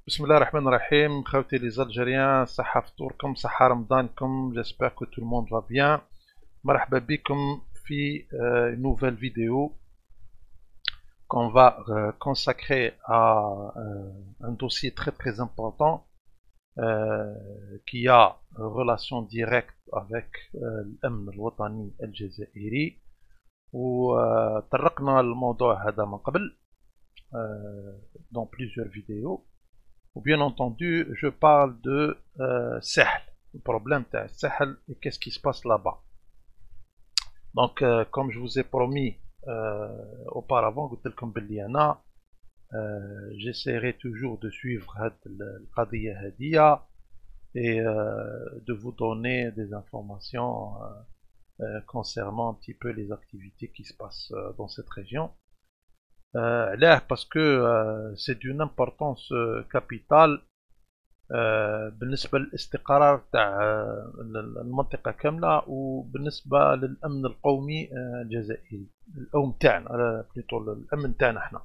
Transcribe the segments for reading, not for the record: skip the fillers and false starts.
بسم الله الرحمن الرحيم خوتي لي زالجيريان، صحة فطوركم، صحة رمضانكم. جيسبر كو تو الموند فا بيان. مرحبا بكم في نوفيل فيديو qu'on va consacrer à un dossier très important qui a relation directe avec الأمن الوطني الجزائري. وطرقنا الموضوع هذا من قبل dans plusieurs vidéos. Bien entendu, je parle de Sahl, le problème de Sahl et qu'est-ce qui se passe là-bas. Donc, comme je vous ai promis auparavant, j'essaierai toujours de suivre le Qadiyya Hadiya et de vous donner des informations concernant un petit peu les activités qui se passent dans cette région. Là, parce que c'est d'une importance capitale بالنسبة للاستقرار تاع المنطقة كاملة وبالنسبة للأمن القومي الجزائري، الأمن تاعنا بليتو الأمن تاعنا احنا.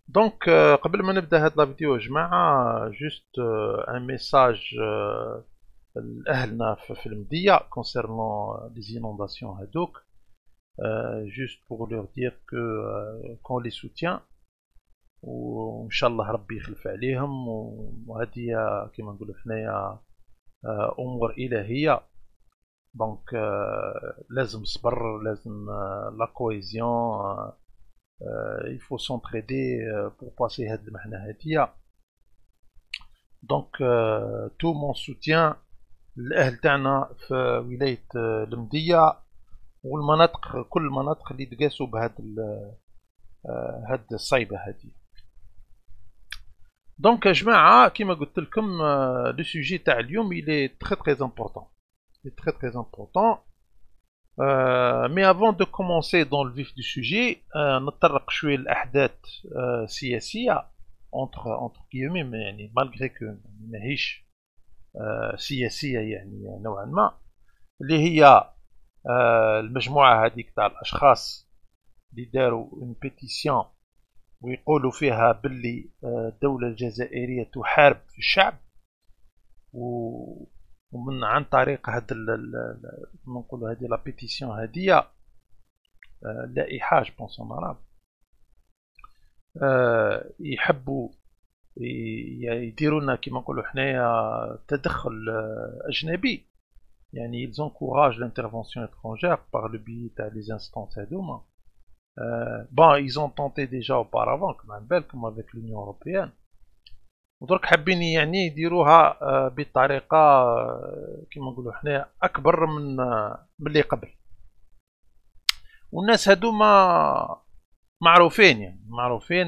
دونك قبل ما نبدا هاد لا فيديو يا جماعة، جوست ان ميساج لأهلنا في المدية concernant les inondations هادوك. Juste pour leur dire que qu'on les soutient وان شاء الله ربي يخلف عليهم، وهذه كما نقولوا حنايا امور الهيه. دونك لازم صبر، لازم لا كويزيون، il faut s'entraider pour passer هاد المحنه هاديه. دونك تو مون سوتيان الاهل تاعنا في ولايه المديه والمناطق، كل المناطق اللي تقاسوا بهاد هاد الصيبه هذه. دونك يا جماعه كيما قلت لكم لو سوجي تاع اليوم il est très important. Il est très important. Mais avant de commencer dans le vif du sujet نتطرق شويه للاحداث السياسيه entre guillemets، يعني malgré que ماهيش سياسيه يعني نوعا ما، اللي هي المجموعة هذيك تاع الأشخاص اللي داروا اون بيتيسيون ويقولوا فيها باللي الدولة الجزائرية تحارب في الشعب، ومن عن طريق هاد نقولوا هذه لا بيتيسيون هذه لائحة جو بونس اون عرب يحبوا يديروا لنا كيما نقولوا حنايا تدخل أجنبي. يعني ils encouragent l'intervention étrangère par le biais des instances هذوما. Bon, ils ont tenté déjà auparavant comme avec l'Union européenne، ودرك حابين يعني يديروها بطريقة كما نقولوا حنا أكبر من اللي قبل. والناس هذوما معروفين، يعني معروفين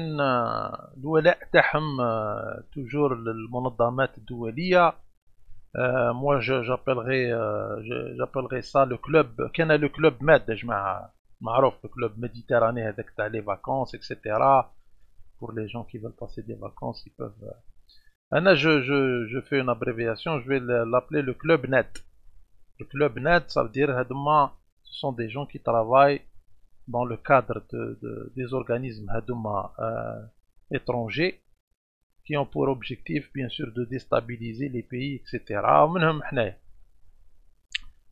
الولاء تاعهم توجور للمنظمات الدولية. moi j'appellerais ça le club. كان لو كلوب ماد يا جماعه معروف، لو كلوب ميديتراني هذاك تاع لي فاكونس اكسيتيرا. pour les gens qui veulent passer des vacances ils peuvent. انا je fais une abréviation, je vais l'appeler le club net. Le club net ça veut dire هذوما ce sont des gens qui travaillent dans le cadre des organismes هذوما étrangers qui ont pour objectif bien sûr de déstabiliser les pays etc. ومنهم حنايا.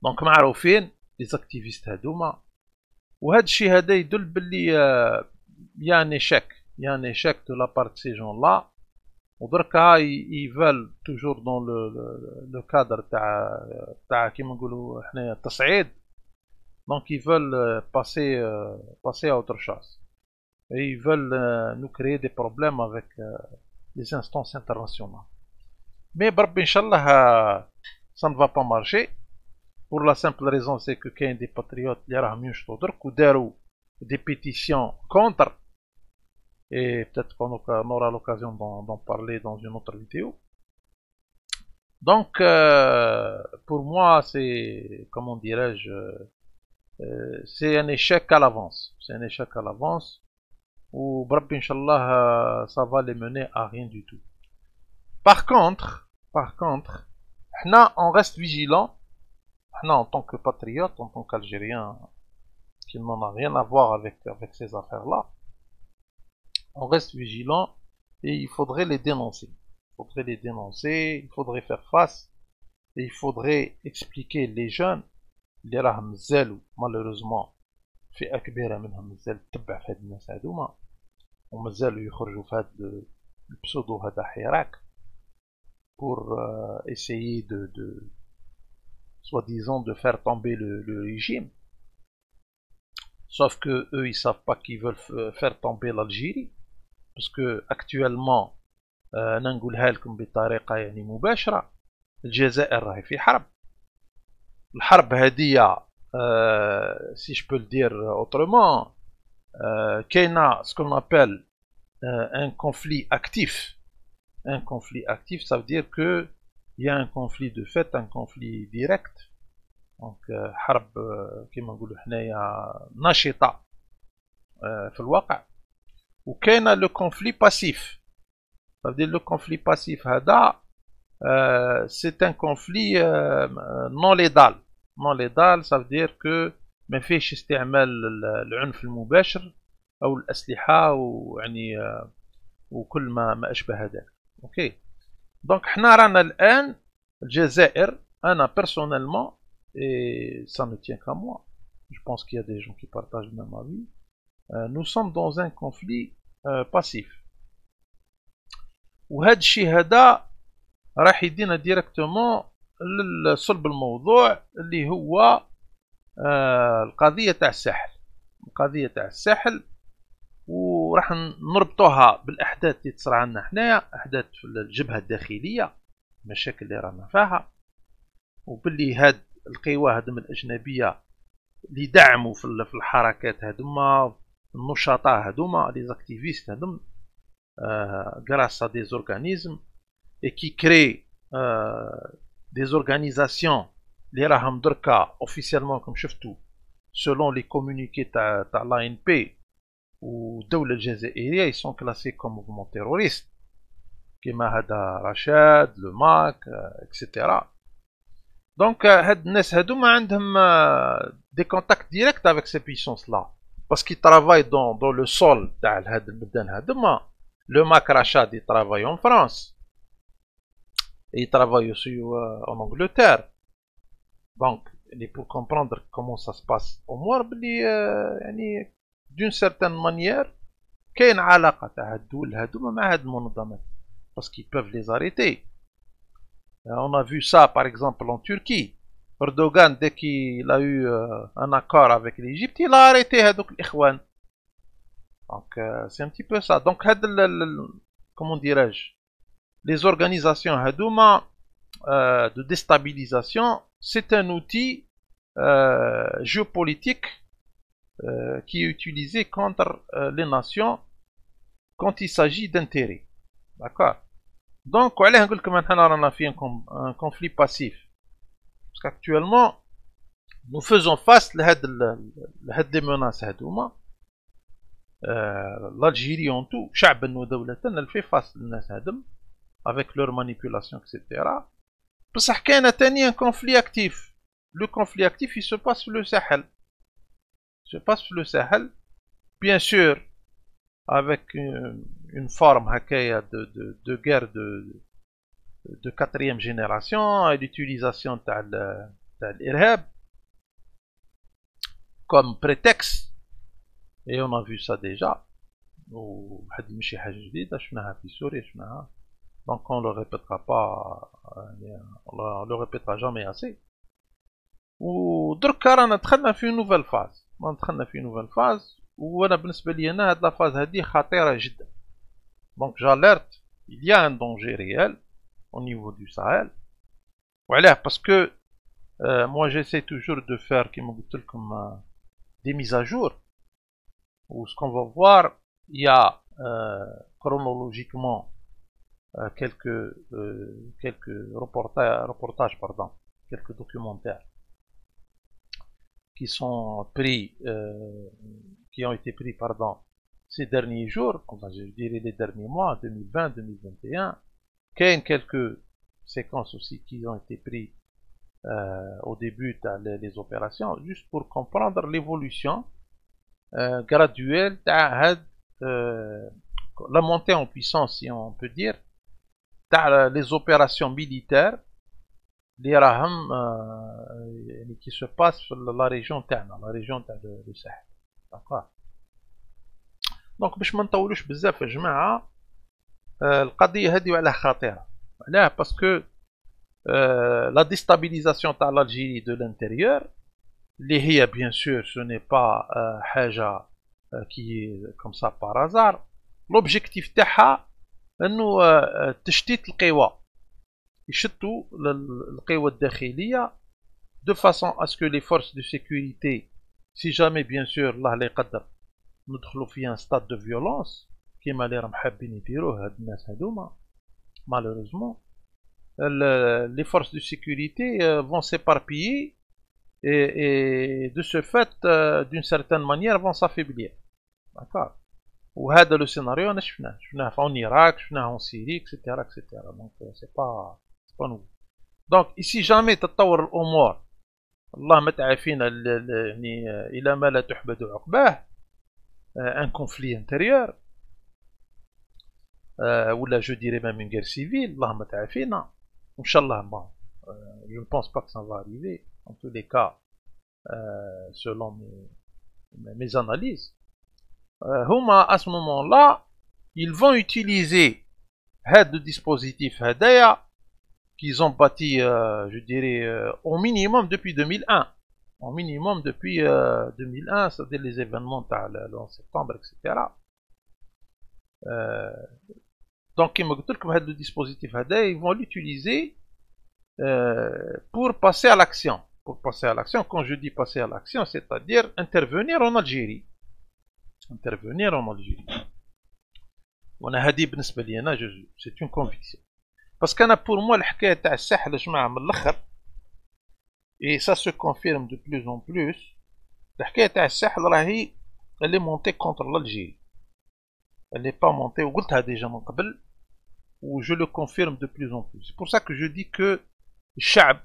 دونك معروفين لي زاكتيفيست هادوما، وهذا الشيء هذا يدل باللي يان échec de la part de ces gens là. ودركا ils veulent toujours dans le cadre تاع كيما نقولوا حنايا التصعيد. donc ils veulent passer à autre chose et ils veulent nous créer des problèmes avec les instances internationales. Mais بربي ان شاء الله ça ne va pas marcher pour la simple raison c'est que كاين des patriotes اللي راهم ينشطوا درك وداروا des pétitions contre, et peut-être qu'on aura l'occasion d'en parler dans une autre vidéo. Donc pour moi c'est, comment dirais-je, c'est un échec à l'avance. C'est un échec à l'avance. وبربي ان شاء الله ça va les mener à rien du tout. Par contre حنا on reste vigilant. حنا en tant que patriote, en tant qu'Algérien qui n'en a rien à voir avec ces affaires là, on reste vigilant et il faudrait les dénoncer. Il faudrait les dénoncer, il faudrait faire face, et il faudrait expliquer les jeunes اللي راهم مازالوا malheureusement فئة كبيرة منهم مازال تتبع في هاد الناس هادوما ومازالوا يخرجوا في هاد البسودو هذا حراك pour essayer de soi-disant de faire tomber le régime. Sauf que eux, ils savent pas qu'ils veulent faire tomber l'Algérie, parce que actuellement, نقولها لكم بطريقة يعني مباشرة، الجزائر راهي في حرب. الحرب هذه si je peux le dire autrement, كاينة ce qu'on appelle un conflit actif. Un conflit actif, ça veut dire que il y a un conflit de fait, un conflit direct. Donc حرب كما نقولوا حنايا نشطة في الواقع. وكاين le conflit passif. Ça veut dire le conflit passif هذا c'est un conflit non létal. Non létal, ça veut dire que ما فيش استعمال العنف المباشر أو الأسلحة ويعني وكل ما أشبه ذلك. اوكي دونك حنا رانا الآن الجزائر أنا personnellement et ça ne tient qu'à moi, je pense qu'il y a des gens qui partagent même ma vie, nous sommes dans un conflit passif. وهذا الشيء هذا راح يدينا ديريكتومون لصلب الموضوع اللي هو القضية تاع الساحل. القضية تاع الساحل وراح نربطوها بالأحداث اللي تصرى عندنا حنايا، أحداث في الجبهة الداخلية، المشاكل اللي رانا فيها، وباللي هاد القوى هادم الأجنبية اللي دعموا في الحركات هادوما، النشطاء هادوما، لي زاكتيفيست هادوم grâce à des organismes et qui créent des organisations اللي راهم دركا officiellement كم شفتوا selon les communiqués تاع l'ANP والدولة الجزائرية ils sont classés comme mouvement terroriste كما هذا رشاد لو ماك etc. Donc هاد الناس هادوما عندهم des contacts directs avec ces puissances là parce qu'ils travaillent dans le sol تاع هاد البلدان هادوما. Le Mac Rachad il travaille en France et il travaille aussi en Angleterre. Donc pour comprendre comment ça se passe au moins يعني d'une certaine manière كاين علاقة تاع هاد الدول هادوما مع هاد المنظمات parce qu'ils peuvent les arrêter. On a vu ça par exemple en Turquie. Erdogan dès qu'il a eu un accord avec l'Égypte il a arrêté هادوك الإخوان. Donc c'est un petit peu ça. Donc comment dirais-je, les organisations hadouma de déstabilisation, c'est un outil géopolitique qui est utilisé contre les nations quand il s'agit d'intérêts. D'accord. Donc علاه نقول لكم احنا رانا في un conflit passif parce qu'actuellement nous faisons face لهاد les menaces هادوما. l'Algérie en tout, شعبا ودولة elle fait face للناس هادم avec leur manipulation etc. بصح كاين تاني un conflit actif. Le conflit actif il se passe sur le Sahel. Il se passe sur le Sahel, bien sûr avec une forme هكايا de guerre de quatrième génération et l'utilisation تاع الإرهاب comme prétexte. Et on a vu ça déjà. وهذه ماشي حاجة جديدة شفناها في سوريا شفناها. Donc on le répétera pas, on le répétera jamais assez. ودركا رانا دخلنا في نوفيل فاز. دخلنا في نوفيل فاز وانا بالنسبة لي انا هاد لافاز هادي خطيرة جدا. Donc j'alerte, il y a un danger réel au niveau du Sahel. وعلاه parce que moi j'essaie toujours de faire كيما قلت لكم des mises à jour. Où ce qu'on va voir, il y a chronologiquement quelques reportages, pardon, quelques documentaires qui sont pris, qui ont été pris, pardon, ces derniers jours, enfin, je dirais les derniers mois, 2020, 2021. Il y a quelques séquences aussi qui ont été prises au début des opérations, juste pour comprendre l'évolution graduelle تاع هاد la montée en puissance, si on peut dire, les opérations militaires qui se passent dans la région du Sahel. D'accord. Donc باش ما نطولوش بزاف يا جماعه القضيه هذه وعلاه خطيره علاه باسكو la déstabilisation de l'Algérie de l'intérieur اللي هي bien sûr ce n'est pas حاجه qui est comme ça par hasard. l'objectif تاعها انه تشتيت القوى يشتوا القوى الداخليه de façon à ce que les forces de sécurité si jamais bien sûr الله لا يقدر ندخلوا في un stade de violence كيما اللي راهم حابين يديروه هاد الناس هادوما malheureusement les forces de sécurité vont s'éparpiller et de ce fait d'une certaine manière vont s'affaiblir. D'accord. وهذا لو سيناريو انا شفناه في العراق شفناه في سيري اكسيتيرا اكسيتيرا دونك سي با نو. دونك ici jamais تتطور الامور الله ما تعافينا يعني الى ما لا تحبد عقباه ان كونفلي انتيريور ولا جو ديري même une guerre civile الله ما تعافينا ان شاء الله. bon je ne pense pas que ça va arriver en tous les cas selon mes analyses. هما à ce moment-là ils vont utiliser هاد le dispositif هدايا qu'ils ont bâti je dirais au minimum depuis 2001 au minimum depuis 2001 c'est-à-dire les événements le 11 septembre etc. donc كما قلت لكم هاد le dispositif هدايا ils vont l'utiliser pour passer à l'action. Pour passer à l'action, quand je dis passer à l'action, c'est-à-dire intervenir en Algérie. Intervenir en Algérie. وانا هذه بالنسبه لي انا c'est une conviction. parce que pour moi الحكايه تاع الساحل يا جماعه من الاخر et ça se confirme de plus en plus الحكايه تاع الساحل راهي elle est montée contre l'Algérie. elle n'est pas montée وقلتها déjà من قبل و je le confirme de plus en plus. c'est pour ça que je dis que الشعب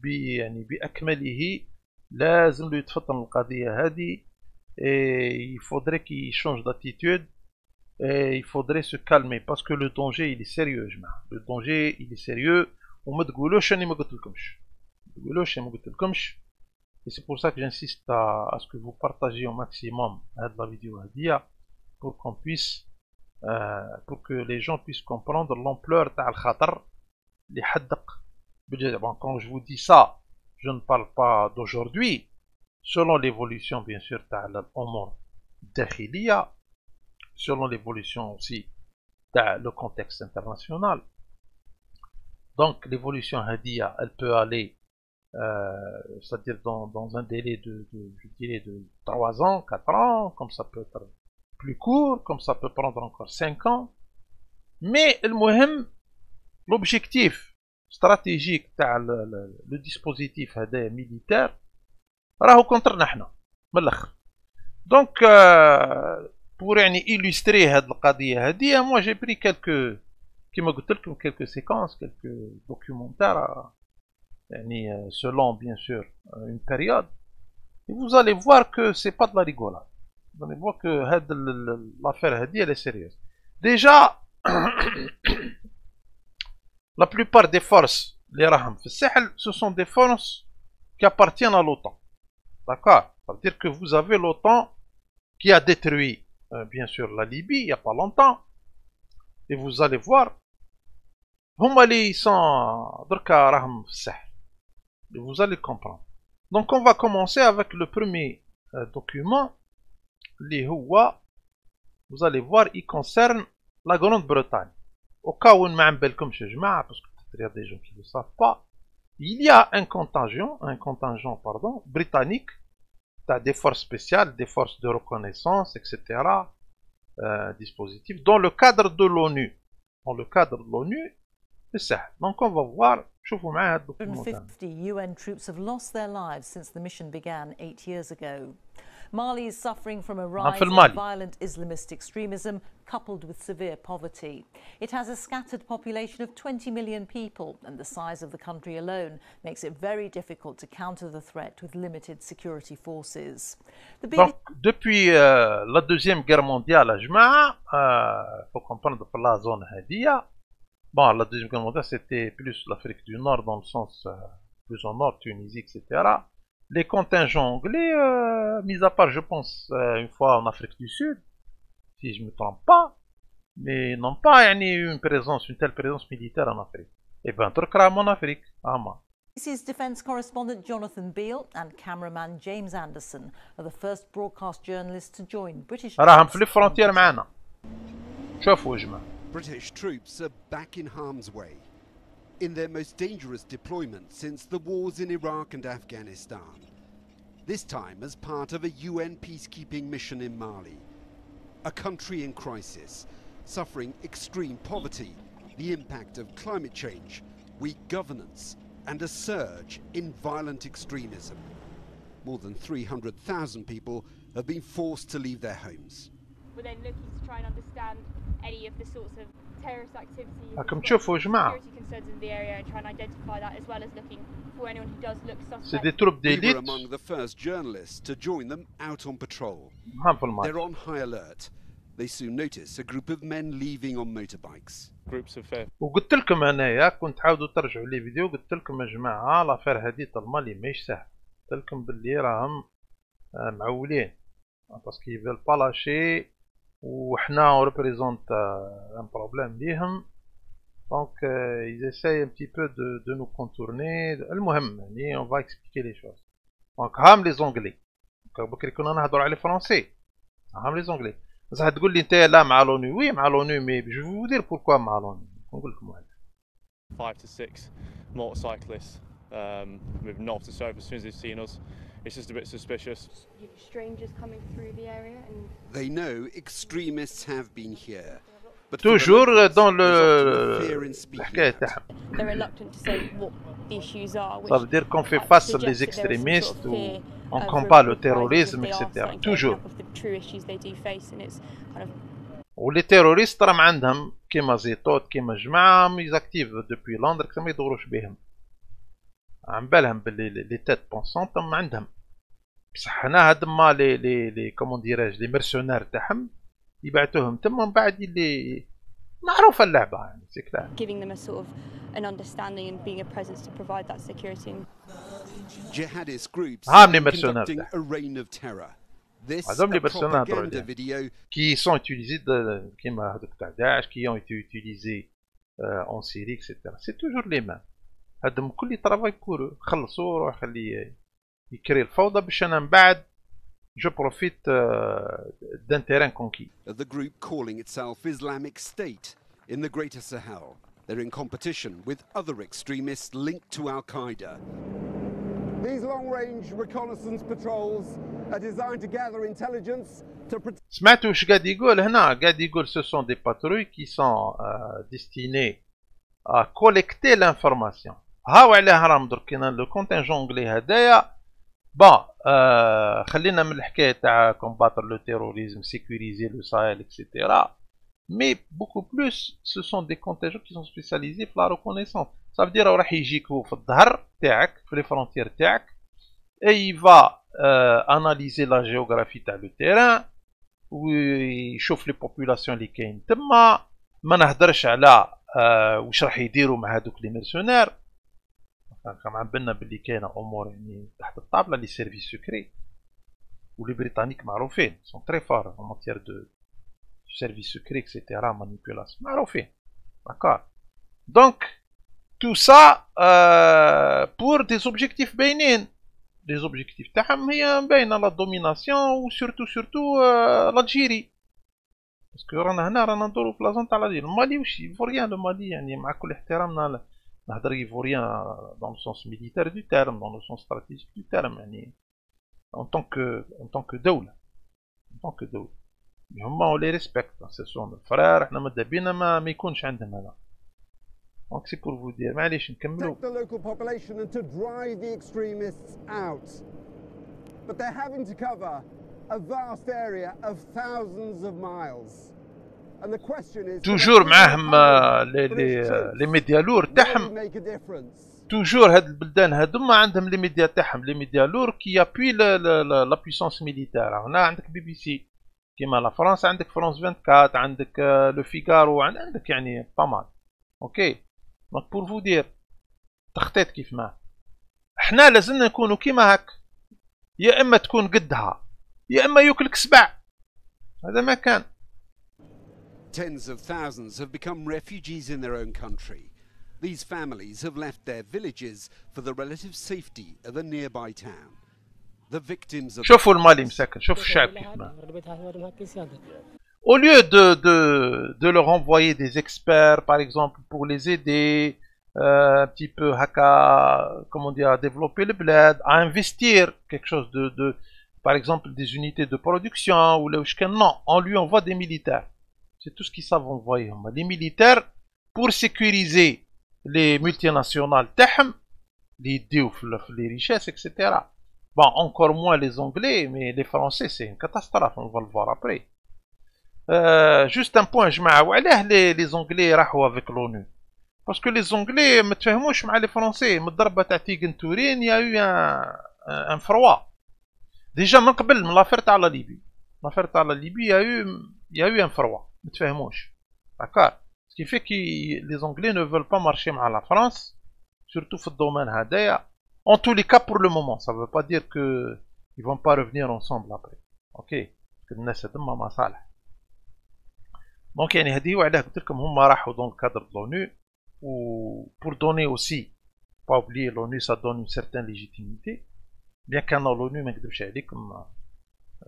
يعني بأكمله لازم له يتفطن القضية هذه et il faudrait qu'il change d'attitude et il faudrait se calmer parce que le danger il est sérieux يا جماعة. le danger il est sérieux وما تقولوش اني ما قلتلكمش et c'est pour ça que j'insiste à ce que vous partagiez au maximum la vidéo هذه pour qu'on puisse pour que les gens puissent comprendre l'ampleur تاع الخطر اللي حدق. Bon, quand je vous dis ça, je ne parle pas d'aujourd'hui, selon l'évolution bien sûr de l'Omar Dakhiliya, selon l'évolution aussi de le contexte international. Donc l'évolution Hadiya, elle peut aller, c'est-à-dire dans un délai je dirais de 3 ans, 4 ans, comme ça peut être plus court, comme ça peut prendre encore 5 ans. Mais l'objectif stratégique تاع le dispositif هذا militaire راهو كونترنا حنا من الاخر. دونك pour يعني illustrer هاد القضيه هذه moi j'ai pris quelques كما قلت لكم quelques séquences quelques documentaires يعني selon bien sûr une période et vous allez voir que c'est pas de la rigolade. vous allez voir que هاد l'affaire هذه elle est sérieuse. déjà la plupart des forces les Raham في الساحل ce sont des forces qui appartiennent à l'OTAN. D'accord. Ça veut dire que vous avez l'OTAN qui a détruit bien sûr la Libye il n'y a pas longtemps et vous allez voir هما اللي sont دركا راهم في الساحل et vous allez comprendre. donc on va commencer avec le premier document اللي هو vous allez voir il concerne la Grande-Bretagne. Au cas où ما نبالكمش يا جماعة parce que peut-être il y a des gens qui ne le savent pas, il y a un contingent britannique, des forces spéciales, des forces de reconnaissance, etc. Dispositifs dans le cadre de l'ONU. Dans le cadre de l'ONU, c'est ça. Donc on va voir. 150 UN troops have lost their lives since the mission began 8 years ago. Mali is suffering from a في rise in المالي. violent Islamist extremism coupled with severe poverty. It has a scattered population of 20 million people, and the size of the country alone makes it very difficult to counter the threat with limited security forces. The Donc, depuis la Deuxième Guerre mondiale, il faut comprendre que la zone هذه, bon, la Deuxième Guerre mondiale, c'était plus l'Afrique du Nord, dans le sens plus au nord, Tunisie, etc. Les contingents anglais, mis à part, je pense, une fois en Afrique du Sud, si je ne me trompe pas, mais n'ont pas une telle présence militaire en Afrique. Et bien, تركرا en Afrique, BBC's defence correspondent Jonathan Beale and cameraman James Anderson are the first broadcast journalists to join British راهم troops. في الفرونتير معنا. شوفوا يا جماعة. British troops are back in harm's way, in their most dangerous deployment since the wars in Iraq and Afghanistan. This time as part of a UN peacekeeping mission in Mali, a country in crisis, suffering extreme poverty, the impact of climate change, weak governance, and a surge in violent extremism. More than 300,000 people have been forced to leave their homes. We're then looking to try and understand any of the sorts of terrorist activities, راكم تشوفوا يا جماعة. security concerns in the area, and try and identify that, as well as looking for anyone who does look suspect. C'est des troupes We d'élite. were among the first journalists to join them out on patrol. في الماضي. They're on high alert. They soon notice a group of men leaving on motorbikes. Groups of وقلت لكم انايا كنت عاودوا ترجعوا لي فيديو قلت لكم يا جماعه لافير هذه المالي ماهيش سهل قلت لكم باللي راهم معولين باسكو يفيل با لاشي وحنا ريبريزونت ان بروبليم ليهم دونك يزيساي ان بتي بو دو نو كونتورني المهم يعني اون فا اكسبليكي لي شوز دونك هام لي زونغلي بكري كنا نهضروا على فرونسي هام لي زونغلي بصح تقول لي انت لا مع لونو وي مع لونو مي جو فو دير بوركوا مع لونو نقول لكم واحد 5 to 6 motorcyclists moving north to south as soon as they've seen us. It's just a bit suspicious. Strangers coming through the area, and They know extremists have been here. But توجور دون الحكايه تاعهم they're reluctant to say what the issues are. Ça veut dire qu'on fait face aux extrémistes ou on combat le terrorisme, etc. Toujours. ولي تيروريست راهم عندهم كيما زيتوت كيما جماعة يزاكتيف دوبوي لندن ما يدوروش بهم. عم بالهم باللي لي تيت بونسونت عندهم. بصح هنا هادما لي كومون ديراج لي مرسونير تاعهم يبعثوهم تما من بعد اللي معروفة اللعبة يعني سي كلار. Giving them a sort of an understanding and being a presence to provide that security. Jihadist groups conducting a reign of terror. This هذوم لي a مرسونير propaganda video qui sont utilisés كيما هذوك تاع داعش qui ont été utilisés en Syrie etc. C'est toujours les mêmes. هادم كل يترافاي بور خلصوا روح خليه يكري الفوضى باش انا من بعد جو بروفيت دان تيران كونكي. The group calling itself Islamic State in the Greater Sahel. They're in competition with other extremists linked to Al-Qaeda. These long-range reconnaissance patrols are designed to gather intelligence to protect. سمعتوا واش قاعد يقول هنا؟ قاعد يقول ce sont des patrouilles qui sont destinées à collecter l'information. هاو علاه راهم درك كاين لو كونتينجون انجلي هدايا بون خلينا من الحكايه تاع كومباتر لو تيروريزم sécuriser le Sahel etc. Mais beaucoup plus ce sont des contingents qui sont spécialisés في la reconnaissance. Ça veut dire راح يجيك هو في الظهر تاعك في لي فرونتير تاعك et il va analyser la géographie تاع لو terrain ويشوف لي بوبولاسيون اللي كاين تما ما نهدرش على واش راح يديروا مع هذوك لي ميرسونير كما عبنا باللي كاينه امور يعني تحت الطابله لي سيرفيس سكري ولي بريطانيك معروفين سون تري فار en matière de service secret etc manipulation معروفين d'accord donc tout ça pour des objectifs باينين les objectifs تاعهم هي باينه لا دوميناسيون و سورتو الجيري باسكو رانا هنا رانا ندورو في لازون تاع الجيري المالي واش يفوريان لو مالي يعني مع كل احترامنا نهضر يفوريان dans le sens militaire du terme dans le sens stratégique du terme يعني en tant que دولة هما on les respecte ce sont nos frères احنا ماذا بينا ما يكونش عندهم هذا donc c'est pour vous dire معليش نكملوا Protect the local population and to drive the extremists out. But they're having to cover a vast area of thousands of miles. And the question is, توجور معاهم لي ميديا لور تاعهم. توجور هاد البلدان هادوما عندهم لي ميديا تاعهم، لي ميديا لور كي ابوي لا بويسونس ميليتير. هنا عندك بي بي سي كيما لا فرنسا، عندك فرانس 24، عندك لو فيغارو، عندك يعني بامال. اوكي دونك بور فو دير تخطيط كيف ما احنا لازمنا نكونوا كيما هاك، يا اما تكون قدها يا اما ياكلك سبع. هذا ما كان. Tens of thousands have become refugees in their own country. These families have left their villages for the relative safety of a nearby town. The victims of شوفوا المالي مساكن، شوفوا الشعب كيف ما. Au lieu de leur envoyer des experts, par exemple, pour les aider, un petit peu comment dire, à développer le bled, à investir quelque chose par exemple, des unités de production ou non, on lui envoie des militaires. C'est tout ce qu'ils savent envoyer. Les militaires pour sécuriser les multinationales, les richesses, etc. Bon, encore moins les Anglais, mais les Français, c'est une catastrophe, on va le voir après. Juste un point, les Anglais راحوا avec l'ONU. Parce que les Anglais ما تفاهموش مع les Français. مضربة تاع تيغنتورين il y a eu un froid. Déjà من قبل من l'affaire تاع la Libye. L'affaire تاع la Libye il y a eu un froid. ما تفاهموش. D'accord. Ce qui fait que les Anglais ne veulent pas marcher مع la France, surtout في الدومين هذايا. En tous les cas pour le moment, ça veut pas dire que ils vont pas revenir ensemble après. OK. Parce que الناس هذوما مصالح. Donc يعني هذه وعلاه قلت لكم هم راحوا dans le cadre de l'ONU ou pour donner aussi, pas oublier l'ONU ça donne une certaine légitimité. Bien qu'en l'ONU ما نكذبش عليكم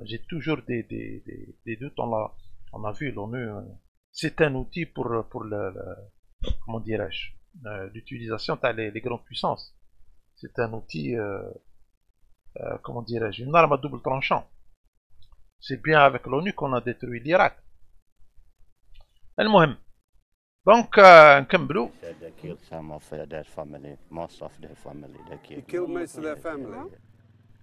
j'ai toujours des doutes. On a vu l'ONU c'est un outil pour comment dirais-je l'utilisation des grandes puissances. C'est un outil comment dirais-je une arme à double tranchant. C'est bien avec l'ONU qu'on a détruit l'Irak. المهم دونك نكملوا. They killed some of their family, most of their family. They killed most of their family.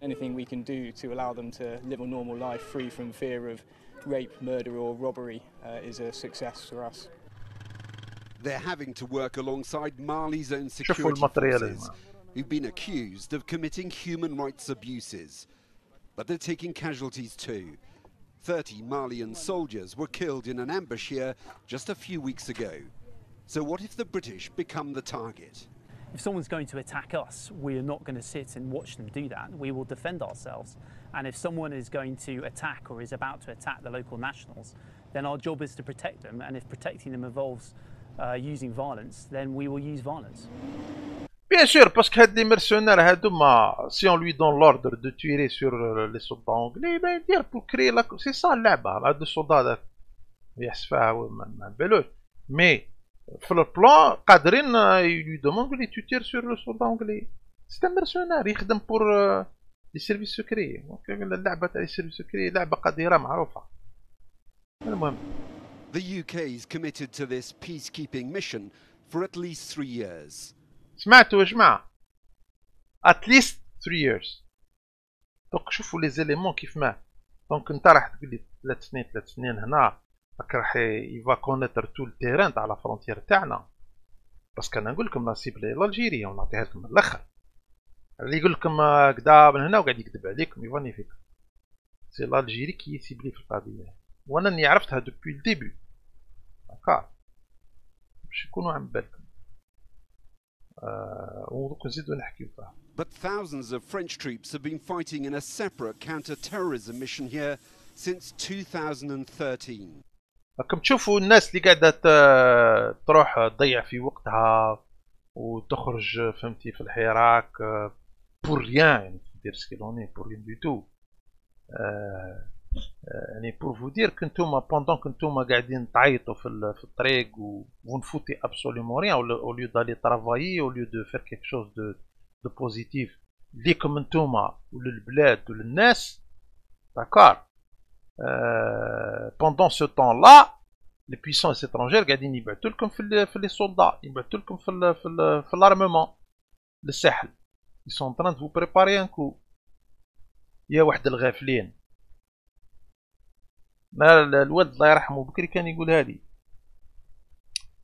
Anything we can do to allow them to live a normal life free from fear of rape, murder or robbery is a success for us. They're having to work alongside Mali's own security forces, who've been accused of committing human rights abuses. But they're taking casualties too. 30 Malian soldiers were killed in an ambush here just a few weeks ago. So what if the British become the target? If someone's going to attack us, we are not going to sit and watch them do that. We will defend ourselves. And if someone is going to attack or is about to attack the local nationals, then our job is to protect them. And if protecting them involves using violence, then we will use violence. Bien sûr, parce que les mercenaires, si on lui donne l'ordre de tirer sur les soldats anglais, ben dire pour créer la... C'est ça l'aba, les soldats mais sur le plan, قادرين ils lui demandent que tu tires sur le soldat anglais. C'est un mercenaire, يخدم pour les services secrets. اللعبة تاع les services secrets لعبة قديرة معروفة. المهم. The UK is committed to this peacekeeping mission for at least 3 years. سمعتوا يا جماعة at least 3 years. دونك شوفوا لي زيليمون كيف ما. دونك انت راح تقول لي 3 سنين هنا راك راح يفا كونيتر تو التيران تاع لا فرونتيير تاعنا. باسكو انا نقول لكم لا سيبلي لالجيريا ونعطيها لكم من الاخر. اللي يقول لكم كدا من هنا وقاعد يكذب عليكم يفاني فيك. سي لالجيري كي سيبلي في القضيه وانا اني عرفتها دوبوي الديبي. داكار باش يكونوا عم بالكم. But thousands of French troops have been fighting in a separate counter-terrorism mission here since 2013. راكم تشوفوا الناس اللي قاعدة تروح تضيع في وقتها وتخرج فهمتي في الحراك بور ريان يعني دير سكيلوني بور ريان دو تو يعني بور فو دير كنتوما بوندون كنتوما قاعدين تعيطوا في الطريق و نفوتي ابسوليومون ريان او ليو دالي ترافايي او ليو دو فير كيك شوز دو بوزيتيف ليكم نتوما وللبلاد وللناس داكار pendant ce temps-là les puissances étrangères قاعدين يبعثوا لكم في لي سولدا يبعثوا لكم في الارممون للساحل ils sont en train de vous préparer un coup يا واحد الغافلين الولد الله يرحمه بكري كان يقولها لي،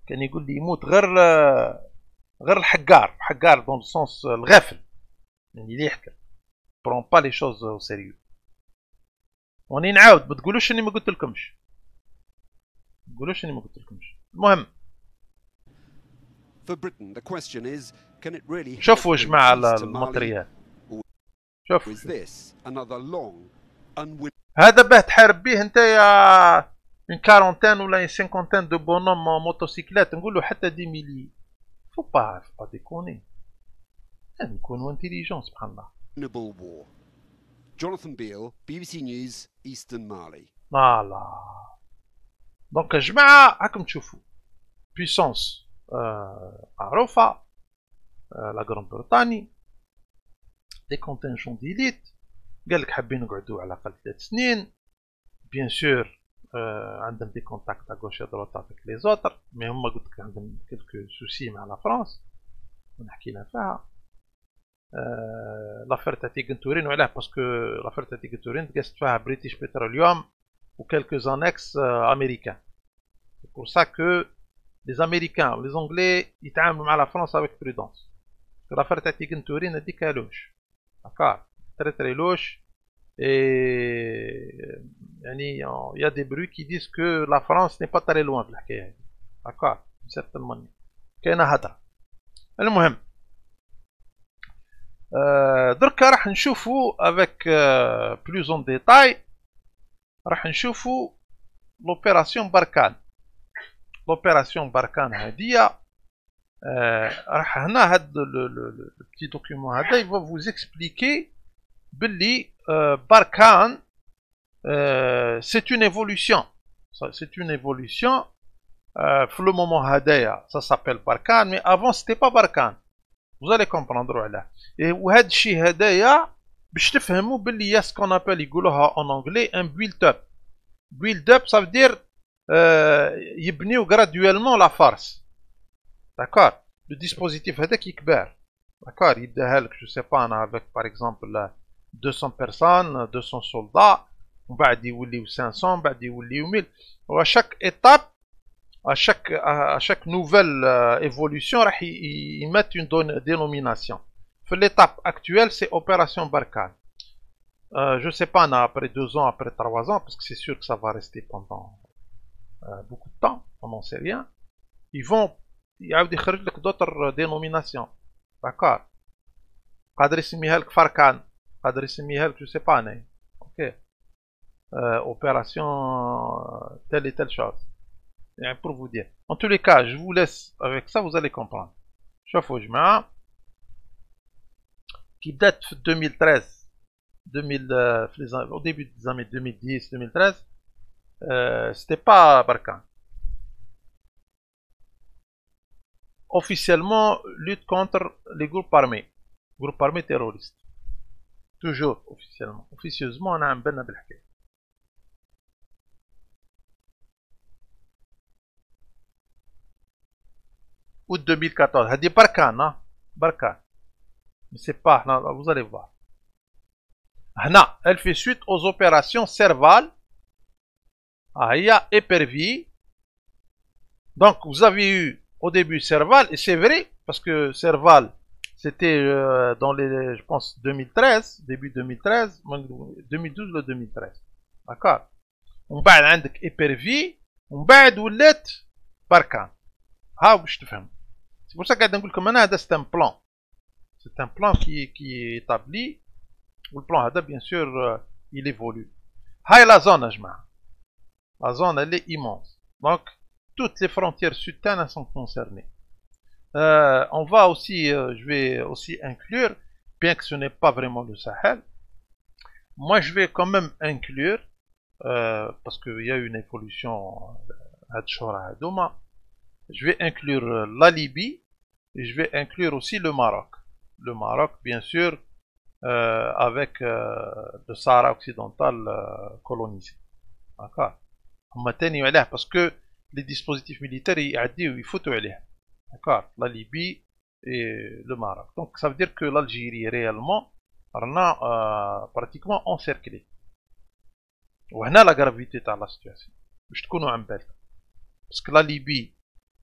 كان يقول لي يموت غير الحقار دون السونس الغافل، يعني اللي يحكي برون با لي شوز او سيريو. واني نعاود ما تقولوش اني ما قلت لكمش، ما تقولوش اني ما قلت لكمش. المهم For Britain, the question is, can it really شوفوا يا جماعه help to Mali, الماتريال، or شوفوا is this another long, unwilling هذا باه تحارب به نتايا اون كارونتين ولا اون سينكونتين دو بونوم موتوسيكلات، نقولوا حتى دي ميلي. فو با ديكوني، نكونوا انتيليجون سبحان الله. war? Jonathan Beale, BBC News, Eastern Mali. فوالا دونك يا جماعه راكم تشوفوا بويسونس معروفه، لا غران بريطاني، دي كونتينجون ديليت، قالك حابين نقعدوا على الاقل 3 سنين، بيان سور عندهم دي كونتاكت ا غوش ا دروت افيك لي زوتر، مي هما قلت لك عندهم كلكو سوسي مع لا فرنسا ونحكينا فيها. لافير تاع تيغنتورين، وعلاه باسكو لافير تاع تيغنتورين تقاست فيها بريتيش بتروليوم و كالكو زانكس امريكان، بور سا كو لي امريكان و لي زونغلي يتعاملوا مع لا فرنسا افيك برودونس. لافير تاع تيغنتورين هذيك لوش داكار، تري لوش. يعني y a des bruits qui disent que la France n'est pas très loin في الحكايه هذه، داكور سيرتينمون كاينه هضره. المهم دركا راح نشوفوا افيك بلوز اون ديتاي، راح نشوفوا لوبيراسيون بركان. لوبيراسيون بركان هذه راح هنا هاد البتي دوكيومون هذا يفو فوز اكسبليكي باللي بركان c'est une évolution, c'est une évolution. في le moment هدايا ça s'appelle Barkhane, mais avant c'était pas Barkhane. Vous allez comprendre علاه. وهذا الشيء هدايا باش تفهموا باللي يا ce qu'on appelle يقولوها en anglais un build up. Build up ça veut dire يبنيو graduellement la farce. D'accord. Le dispositif هذاك يكبر. D'accord. يبداها لك je sais pas avec par exemple 200 personnes, 200 soldats. ومن بعد يوليو 500، بعد يوليو 1000، و chaque étape à chaque nouvelle évolution راح يمت une dénomination. في l'étape actuelle c'est opération Barkhane. Je sais pas après 2 ans, après 3 ans, parce que c'est sûr que ça va rester pendant beaucoup de temps, on n'en sait rien. Ils vont يعاود يخرج لك d'autres dénominations. D'accord. قادر يسميها لك فركان، قادر يسميها لك je sais pas أنا. OK. Opération telle et telle chose. Et pour vous dire. En tous les cas, je vous laisse avec ça, vous allez comprendre. شوفوا يا جماعة qui date في 2013 au début des années 2010-2013 c'était pas Barkhane. Officiellement lutte contre les groupes armés terroristes. toujours officiellement. officieusement أنا عم بالنا بالحكاية. août 2014 هذه بركان بركان mais c'est pas vous allez voir هنا elle fait suite aux opérations Serval هي épervier. donc vous avez eu au début Serval, et c'est vrai parce que Serval c'était dans les je pense 2013 début 2013 2012 ou 2013 d'accord. ومن بعد عندك épervier ومن بعد ولات بركان. ها باش تفهم. C'est pour ça que نقول لكم انا هذا c'est un plan. C'est un plan qui est établi. والبلان هذا bien sûr il évolue. هاي la zone يا جماعة. La zone elle est immense. Donc toutes les frontières sud-taines sont concernées. On va aussi, je vais aussi inclure, bien que ce n'est pas vraiment le Sahel, moi je vais quand même inclure, parce qu'il y a eu une évolution je vais inclure la Libye et je vais inclure aussi le Maroc. Le Maroc, bien sûr, avec le Sahara occidental colonisé. D'accord. Parce que les dispositifs militaires, ils foutent عليه. D'accord. La Libye et le Maroc. Donc ça veut dire que l'Algérie réellement, on a pratiquement encerclé. وهنا لا غرافيتي تاع لا سيتواسيون باش تكونوا عن بالكم باسكو لا ليبي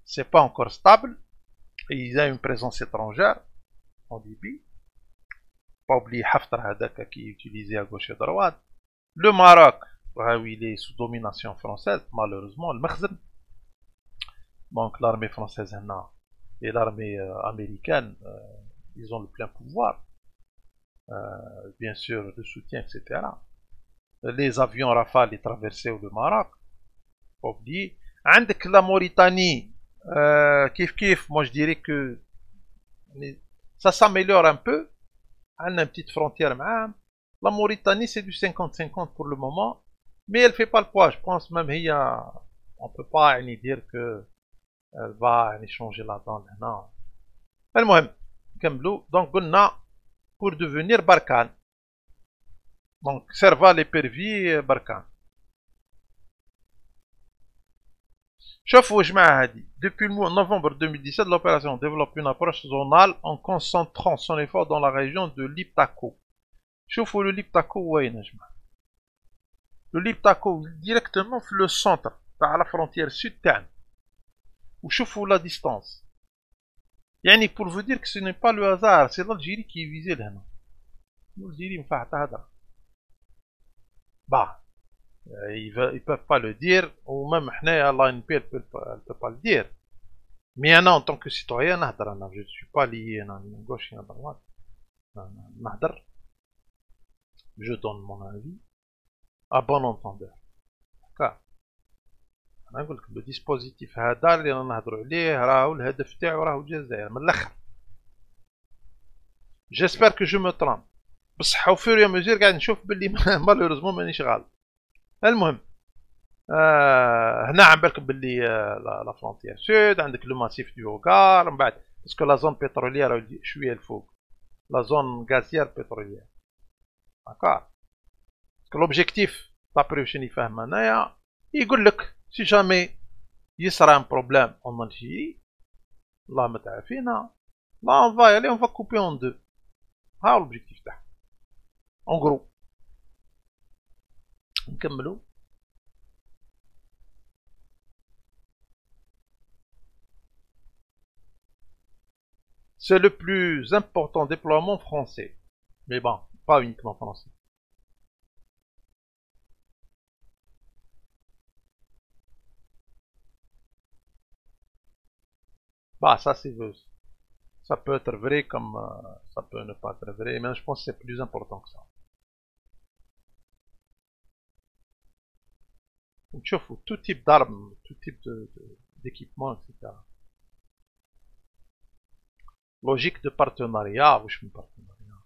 سي با انكور ستابل ils ont une présence étrangère en Libye. Pas oublier Haftar Hadaka qui est utilisé à gauche et à droite. Le Maroc, il est sous domination française, malheureusement. Le Makhzen, donc l'armée française et l'armée américaine, ils ont le plein pouvoir. Bien sûr, le soutien, etc. Les avions Rafale, ils traversaient le Maroc. Pas oublier. عندك la Mauritanie, kiff, moi je dirais que ça s'améliore un peu. On a une petite frontière. La Mauritanie, c'est du 50-50 pour le moment, mais elle ne fait pas le poids. Je pense même on ne peut pas dire qu'elle va changer la donne. Non. Donc, on a pour devenir Barkhane. Donc, Serval et Pervis, Barkhane. Depuis le mois de novembre 2017, l'opération développe une approche zonale en concentrant son effort dans la région de Liptako. Chauffe le Liptako, ouais, le Liptako, directement le centre, à la frontière sud, ou chauffe la distance. Yani pour vous dire que ce n'est pas le hasard, c'est l'Algérie qui est visée là. L'Algérie me fait bah. Ils ne peuvent pas le dire, ou même l'ANP ne peut pas le dire. Mais en tant que citoyen, je ne suis pas lié à gauche et à droite. Je donne mon avis à bon entendeur. Le dispositif j'espère que je me trompe. Au fur et à mesure, malheureusement, je suis المهم هنا عم بالكم باللي لا فرونتيير سود عندك لو ماسيف دو غار من بعد باسكو لا زون بتروليير شويه الفوق لا زون غازيير بتروليير داكار باسكو لوبجيكتيف طابري واش راني فاهم انايا يقول لك سي جامي يصرى ان بروبليم اون الجيري الله ما تعافينا لا اون فا يالي اون فا كوبي اون دو ها لوبجيكتيف تاعها اون غرو نكملوا c'est le plus important déploiement français mais bon pas uniquement français bah ça c'est ça peut être vrai comme ça peut ne pas être vrai mais je pense que c'est plus important que ça. نشوفوا tout type d'armes, tout type d'équipement, etc. Logique de partenariat, واش من partenariat.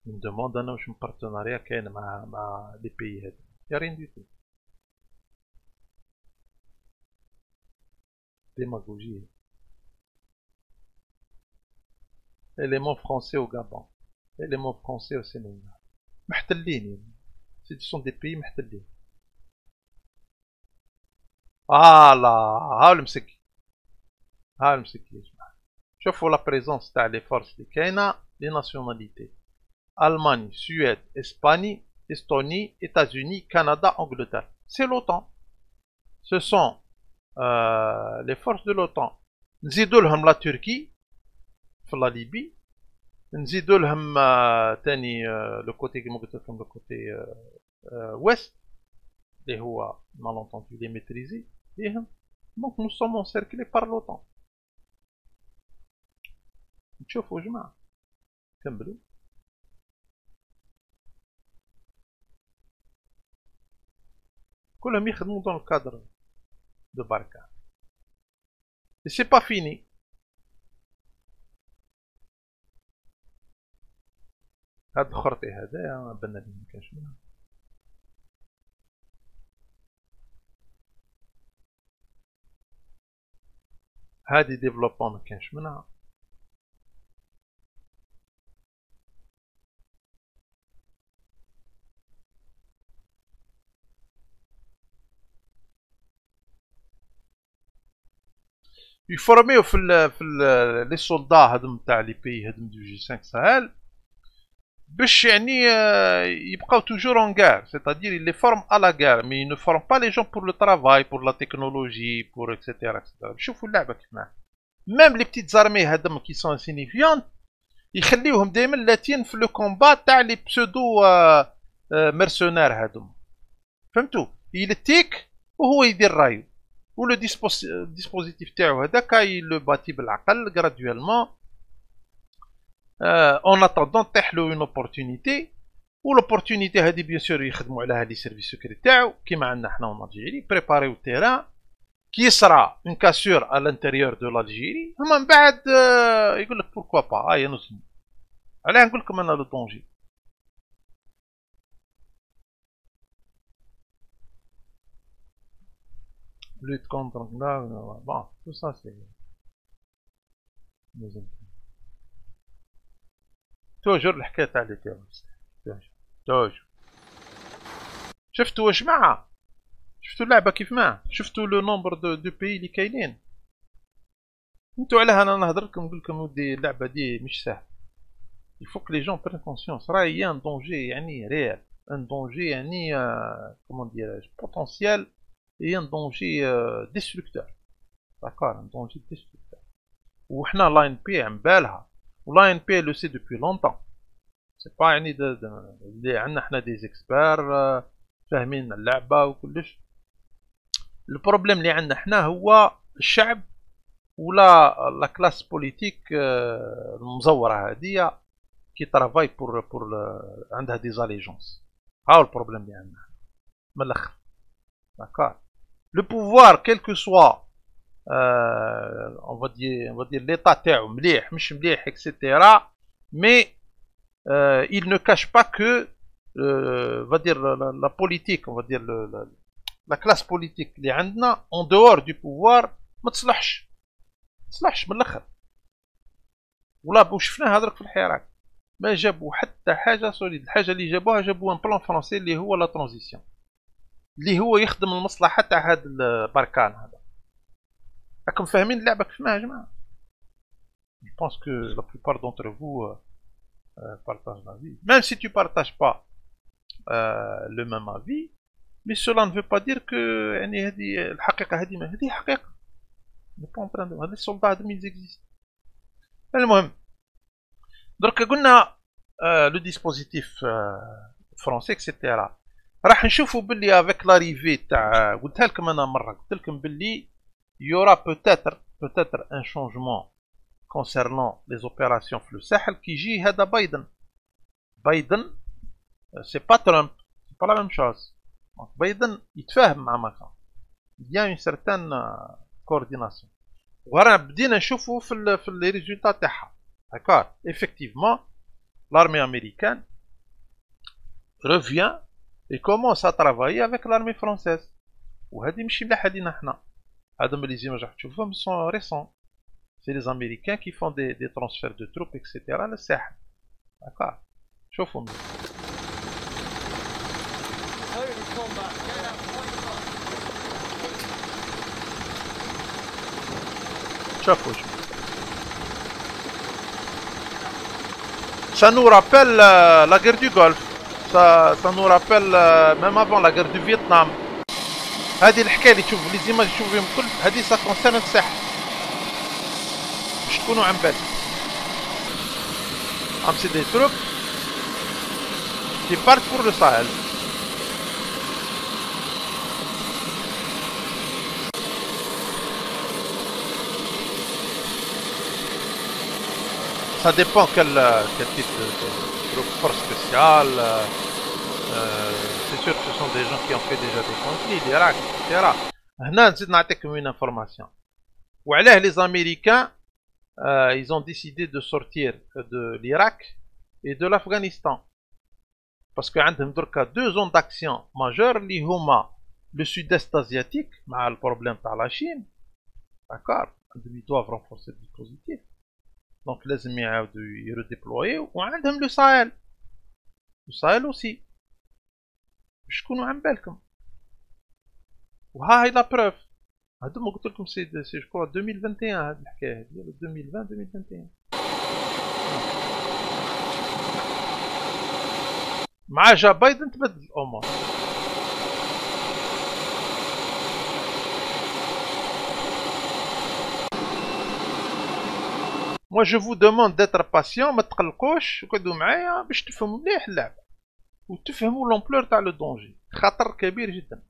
On me demande أنا واش من partenariat كاين مع les pays هذا. Y a rien du tout. Démagogie. Éléments français au Gabon. Éléments français au Sénégal. محتلين. Ce sont des pays محتلين. ها المسك ها المسك يا جماعة شوفوا لا بريزونس تاع لي فورس اللي كاينة لي ناسيوناليتي ألمانيا سويد إسبانيا إستونيا إيتازوني كندا أنجلترا سي لوطان سو سون لي فورس دو لوطان نزيدو لهم لا تركي في لا ليبي نزيدو لهم تاني لو كوتي كيما قلت لكم لو كوتي ويست اللي هو malentendu les maîtriser donc nous sommes encerclés par l'OTAN. نشوفوا يا جماعة كملوا كلهم يخدموا dans le cadre de Barkhane et c'est pas fini. هاد الخرطي هذا بنا لي مكانش منها هادي ديفلوبمون ما كانش منها يفورميو في لي سولدا هادم تاع لي بي هادم دو جي 5 ساهل باش يعني يبقاو toujours en guerre, c'est-à-dire ils les forment à la guerre, mais ils ne forment pas les gens pour le travail, pour la technologie, pour etc. etc. شوفوا اللعبة كيف معاه. Même les petites armées هادم qui sont insignifiantes, يخليوهم دائما لاتين في لو كومبا تاع لي بسودو مرسونير هادم. فهمتوا؟ يلتيك وهو يدير رايو. و لو ديسبوزيتيف تاعو هذاك يلو باتي بالعقل graduellement. En attendant تحلو اون اوبورتونيتي و لوبورتونيتي هادي بيان سور يخدموا عليها لي سيرفيس سكري تاعو كيما عندنا حنا اون الجيري بريباريو التيران كي يصرى اون كاسور على الانتيريور دو الجيري هما من بعد يقول لك بوركوا با هاي نسمو علاه نقول لكم انا لو دونجي lutte contre bon tout ça c'est توجور الحكاية تاع لي تيرورست توجور. شفتوا يا جماعة؟ شفتوا اللعبة كيف ما؟ شفتوا لو نومبر دو بيي اللي كاينين؟ انتو علاه انا نهضر لكم نقول لكم ودي اللعبة دي مش سهلة. يفوك لي جون برين كونسيونس راهي ان دونجي يعني ريال، ان دونجي يعني كومون ديراج بوتونسيال اي ان دونجي ديستركتور. داكور ان دونجي ديستركتور. وحنا لا ان بي عم بالها. والله ان بي لو سي دوبوي لونطون. سي با يعني اللي عندنا حنا دي زيكسبير فاهمين اللعبه وكلش. البروبليم اللي عندنا حنا هو الشعب ولا لا كلاس بوليتيك المزوره هذه كي ترافاي بور عندها دي زاليجونس. هاو البروبليم اللي عندنا من الاخر. داكور لو بوفوار كيل كو سوا on va dire l'état تاعو مليح مش مليح etc. mais il ne cache pas que on va dire la politique, on va dire la classe politique اللي عندنا en dehors du pouvoir ما تصلحش من الاخر. ولا وشفناها درك في الحراك ما جابوا حتى حاجه سوليد. الحاجه اللي جابوا ان بلان فرونسي اللي هو لا ترانزيسيون اللي هو يخدم المصلحه تاع هذا البركان هذا. راكم فاهمين اللعبة كيف ما يا جماعة؟ Je pense que la plupart d'entre vous partagent l'avis. Même si tu partages pas le même avis, mais cela ne veut pas dire que يعني هذه الحقيقة هذه حقيقة. On n'est pas en train de هذه السلطة هذم ils existent. المهم درك قلنا لو ديسبوزيتيف فرونسي اكسيتيرا راح نشوفوا باللي افيك لاريفي تاع قلتها لكم انا مرة قلت لكم باللي il y aura peut-être un changement concernant les opérations في الساحل كي يجي هذا بايدن c'est pas Trump, c'est pas la même chose. بايدن يتفاهم مع ماكرون. il y a une certaine coordination. ورانا بدينا نشوفوا في les résultats تاعها. d'accord effectivement l'armée américaine revient et commence à travailler avec l'armée française. وهذه ماشي ملاحة لينا حنا. هذا من لي زيماج راح تشوفهم سون ريسون. سي لي امريكان كي فون دي ترانسفير دو تروب اكسيتيرا للساحل. داكور شوفوا شوفوا ça nous rappelle la guerre du Golfe. ça nous rappelle même avant la guerre du Vietnam. هذه الحكايه اللي تشوف لي زيماج تشوفهم كل هذه سا كونسيرن الساحل باش تكونوا عم بالكم. سي دي تروب كي بارت بور لو ساحل. ça dépend quel type de groupe force spéciale. C'est sûr que ce sont des gens qui ont fait déjà des conflits, l'Irak, etc. هنا نزيد نعطيكم une information. وعلاه les Américains ils ont décidé de sortir de l'Irak et de l'Afghanistan. Parce que عندهم دركا deux zones d'action majeures اللي هما le sud-est asiatique مع البروبليم تاع لا Chine. d'accord ils doivent renforcer le dispositif. donc لازم يعاودوا يرديبلويو. وعندهم le Sahel aussi. باش تكونوا عم بالكم. وها هي لا بروف. هادو ما قلت لكم سي جو كرو 2021 هاد الحكايه هادي 2020 2021. مع جا بايدن تبدل الامور. Moi je vous demande d'être patient، ما تقلقوش وقعدوا معايا باش تفهموا مليح اللعبة وتفهموا لومبلور تاع لو دونجي، خطر كبير جدا.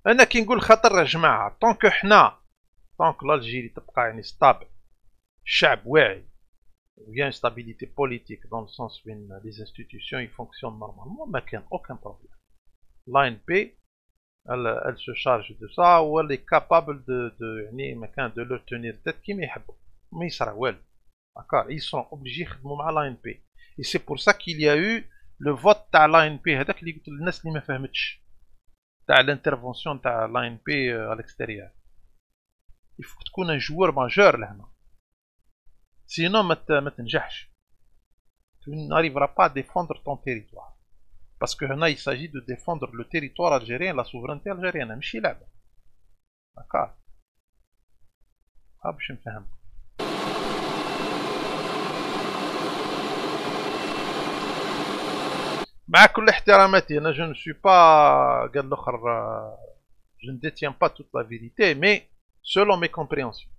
انا كي نقول خطر يا جماعة، طونك حنا طونك l'Algérie تبقى يعني ستابل، الشعب واعي، ويا stabilité politique dans le sens où les institutions ils fonctionnent normalement، ما كان aucun problème. l'ANP elle se charge de ça ou elle est capable de leur tenir tête كيما يحبوا، ما يصرا والو. d'accord، ils sont obligés يخدموا مع l'ANP et c'est pour ça qu'il y a eu le vote تاع l'ANP هذاك اللي قلت للناس اللي ما فهمتش تاع l'intervention تاع l'ANP à l'extérieur. il faut تكون un joueur majeur لهنا sinon ما تنجحش. tu n'arriveras pas à défendre ton territoire. Parce que là, il s'agit de défendre le territoire algérien, la souveraineté algérienne. ماشي لعبة. d'accord. باش نفهم. مع كل احتراماتي أنا je ne suis pas قال الآخر je ne détiens pas toute la vérité mais selon mes compréhensions.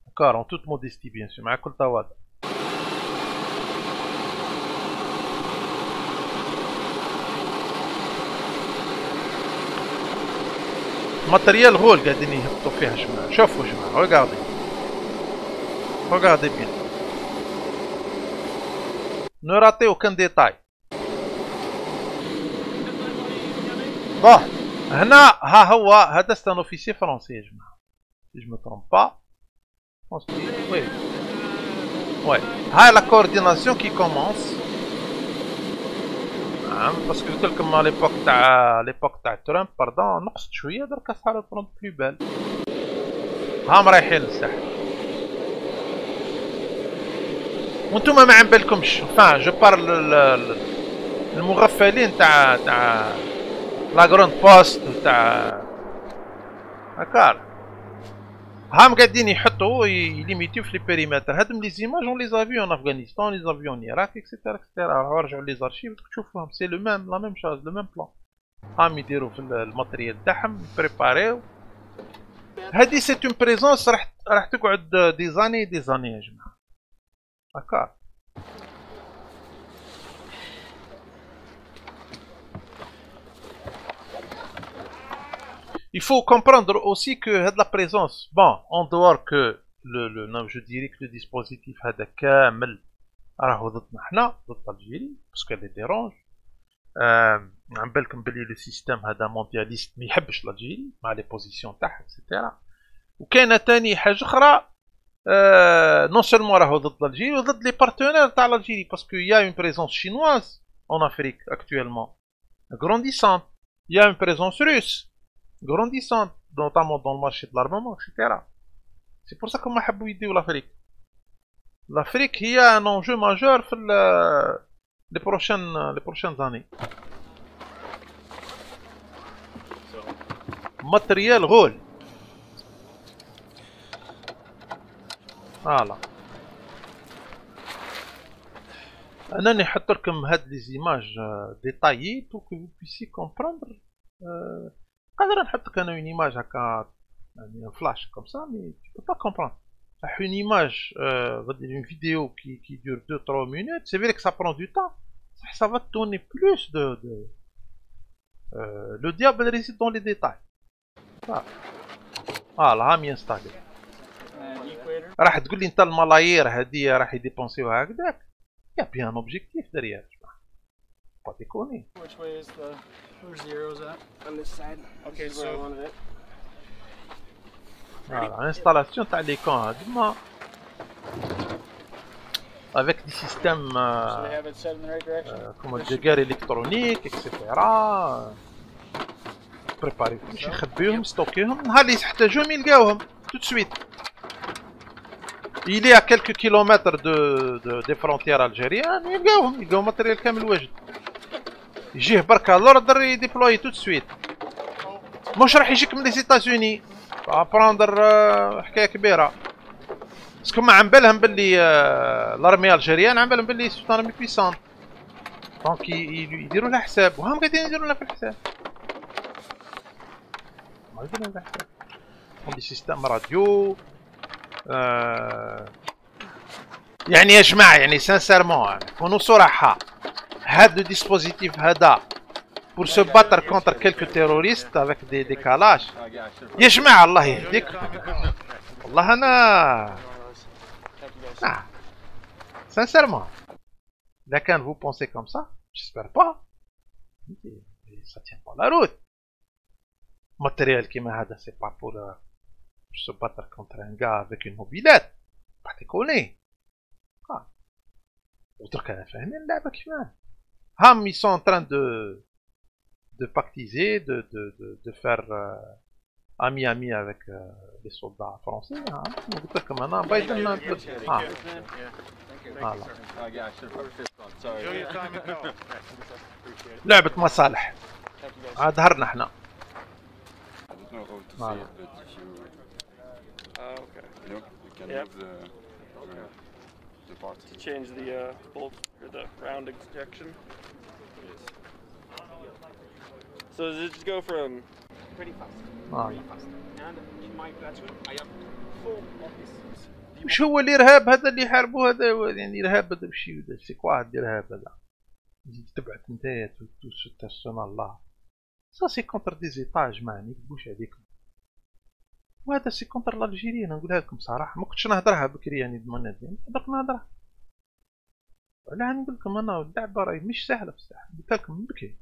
d'accord, en toute modestie bien sûr مع كل تواضع. ماتريال غول قاعدين يهبطوا فيها جماعة. شوفوا جماعة، ريغاردي ريغاردي بيان، نو راتي اوكان ديتاي. بون هنا ها هو هذا ستان اوفيسي فرونسي يا جماعة، سي جو مو ترومب با. وي وي هاي لا كورديناسيون كي كومونس. باسكو قلت لكم على ليبوك تاع ترامب باردون نقصت شويه، دركا صار ترامب بلو بال. هاهم رايحين للساحل وانتوما ما عم بالكمش. فان جو بارل المغفلين تاع لا غروند بوست وتاع هكار، هاهم قاعدين يحطوا يليميتيو في لي بيريمتر. هادم لي زيماج اون لي زافيو ان افغانستان، لي زافيو ان العراق اكسيتيرا اكسيتيرا. رجعوا لي زارشيف تشوفوهم، سي لو ميم لا ميم شوز، لو ميم بلان. هاهم يديروا في الماتريال تاعهم يبريباريو. هادي سي اون بريزونس راح تقعد دي زاني يا جماعه. هاكا il faut comprendre aussi que la présence, bon, en dehors que je dirais que le dispositif هذا كامل راهو ضدنا حنا، ضد الجيري باسكو لي ديرونج. عم بالكم بلي لو سيستيم هذا موندياليست ما يحبش الجيري مع لي بوزيسيون تاعها اكسيتيرا. وكاينه ثاني حاجه اخرى، نون سولمون راهو ضد الجيري وضد لي بارتنير تاع الجيري، باسكو يا اون بريزونس شينواز en Afrique actuellement grandissante, il y a une présence russe grandissante, notamment dans le marché de l'armement, etc. C'est pour ça qu'on m'a habitué l'Afrique. L'Afrique, il y a un enjeu majeur pour les prochaines années. Matériel rôle. Voilà. أنا نحط لكم هاد لي زيماج ديتايي pour que vous puissiez comprendre. قادر نحط لك انا اون ايماج هكا يعني فلاش كوم سا مي tu peux pas comprendre. une image une vidéo qui dure 2-3 minutes, c'est vrai que ça prend du temps, ça va tourner plus le diable réside dans les détails. فوالا ها مينستالي. راح تقول لي انت الملايير هذه راح يديبونسيوها هكذاك، يا بيان ان اوبجيكتيف دريال. Pas déconner. Which way is where's the arrows at? On this side. Okay, so I wanted it. Voilà, installation تاع لي كون هادما avec des systèmes comme des guerres électroniques etc. préparer باش يخبيوهم ستوكيهم، نهار اللي يحتاجوهم يلقاوهم tout de suite. Il est à quelques kilomètres des frontières algériennes، يلقاو ماتريال كامل واجد. يجيه بركا لوردر يديبلوي تو سويت، مش راح يجيك من لي زيتازوني ابروندر حكايه كبيره. باسكو ما عم بالهم باللي الارمي الجيريان عم بالهم باللي سوت ارمي بيسون، دونك يديروا لها حساب، وهم قاعدين يديروا لها في الحساب. ما يديروا لها حساب. عندي سيستم راديو. يعني يا جماعه، يعني سانسيرمون كونوا صراحه، هاد الديسبوزيتيف هذا pour se battre contre quelques terroristes avec des calages. يا جماعة الله يهديك، والله أنا sincèrement là quand vous pensez comme ça, j'espère pas, ça tient pas la route. Matériel كيما هذا c'est pas pour se battre contre un gars avec une mobilette، pas déconner. ودرك أنا فاهمين اللعبة كيفاه. هم ils sont en train de pactiser, de faire ami avec les soldats français. Comme maintenant, Biden. Voilà. لعبة مصالح. ظهرنا احنا. Voilà. To change the bolt or the round injection. So does it just go from pretty fast? Ah. Pretty fast. And in my platoon, I have 4 officers. وش هو الارهاب هذا اللي يحاربوا؟ هذا يعني الارهاب هذا وش سي كوا هذا الارهاب هذا؟ تزيد تبعت نتايا تستسون الله. سا سي كونتر دي زيتا جماعة، ما يكذبوش عليكم. وهذا سي كونتر الجيري، انا نقولها لكم صراحة، ما كنتش نهضرها بكري يعني ضمن الدين، نهضرها. لا نقول لكم انا اللعبة راهي مش سهلة بصح، قلت لكم من بكري.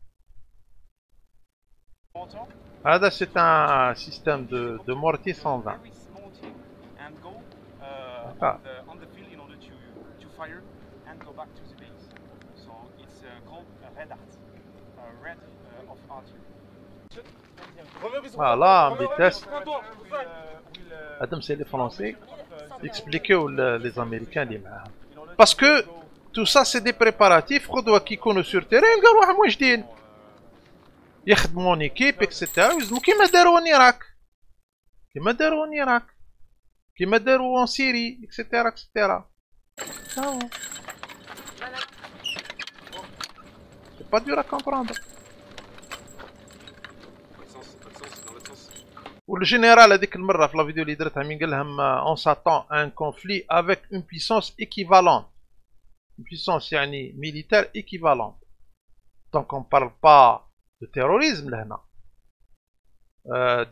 هذا سي ان سيستم دو مورتي 120. فوالا بيتاس. هادم سي لي فرونسي يكسبليكيو لي زاميريكان اللي معاهم، باسكو تو سا سي دي بريباراتيف غدوة كي يكونوا سور تيرين يلقاو روحهم واجدين يخدمون ايكيب اكسيتيرا، ويزدمو كيما دارو ان العراق، كيما دارو ان العراق، كيما دارو ان سيري اكسيتيرا اكسيتيرا. هاهو سي با دور ا كومبروندر. والجينيرال هذيك المره في لا فيديو اللي درتها من قال لهم اون ساتون ان كونفلي افيك اون بويسونس ايكيفالونت. اون بويسونس يعني ميليتير ايكيفالونت. دونك اون بارل با de terrorisme là,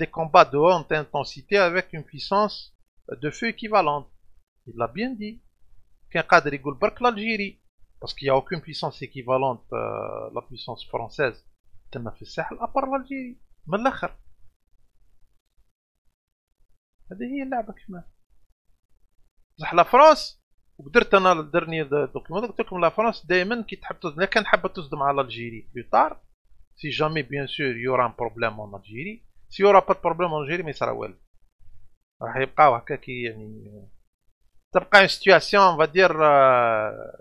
des combats de haute intensité avec une puissance de feu équivalente. Il l'a bien dit. Qu'un cadre يقول برك l'Algérie, parce qu'il n'y a aucune puissance équivalente, la puissance française تم في الساحل à part l'Algérie. من الآخر هذه هي اللعبة كمان. بصح لا فرنسا، وقدرت انا درني دوكيمون قلت لكم لا فرنسا دائما كي تحب تصدم، كان حابة تصدم على الجيري بيطار. Si jamais, bien sûr, il y aura un problème en Algérie, s'il n'y aura pas de problème en Algérie, mais ça va être. راح يبقاو هكاكي يعني تبقى سيتواسيون on va dire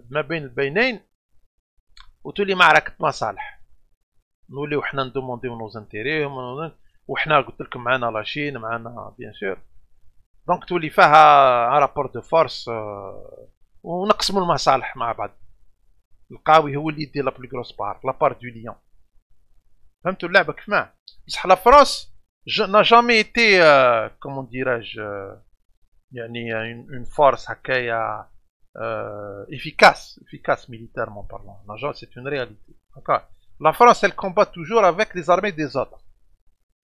ما بين البينين، وتولي معركة مصالح. نوليو حنا ندومونديو نوز انتيري، وحنا قلت لكم معنا لاشين، معنا بيان سور، دونك تولي فيها رابور دو فورس، ونقسموا المصالح مع بعض. القاوي هو اللي يدير لا بلو غروس بار، لا بار دو ليون. فهمتوا اللعبة كيفاه؟ بصح لا فرنسا n'a jamais été comment dirais-je يعني une force هكايا efficace militairement parlant. C'est une réalité. D'accord. La France elle combat toujours avec les armées des autres.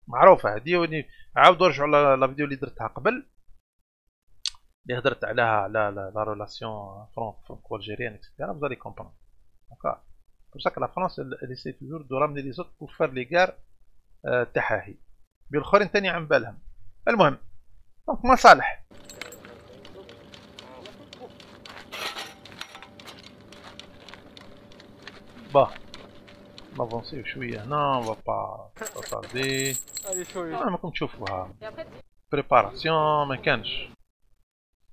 معروفة هذه. عاودوا رجعوا لا فيديو اللي درتها قبل، اللي هدرت عليها لا ريلاسيون فرانكو الجيريان اكسيتيرا. Vous allez comprendre. D'accord. C'est pour ça que la France elle essaie toujours de ramener les autres pour faire les guerres تحاهي بالاخرين تاني عن بالهم. المهم دونك مصالح. با نافونسيو شويه هنا، on va pas tarder. راكم تشوفوها بريباراسيون ما كانش.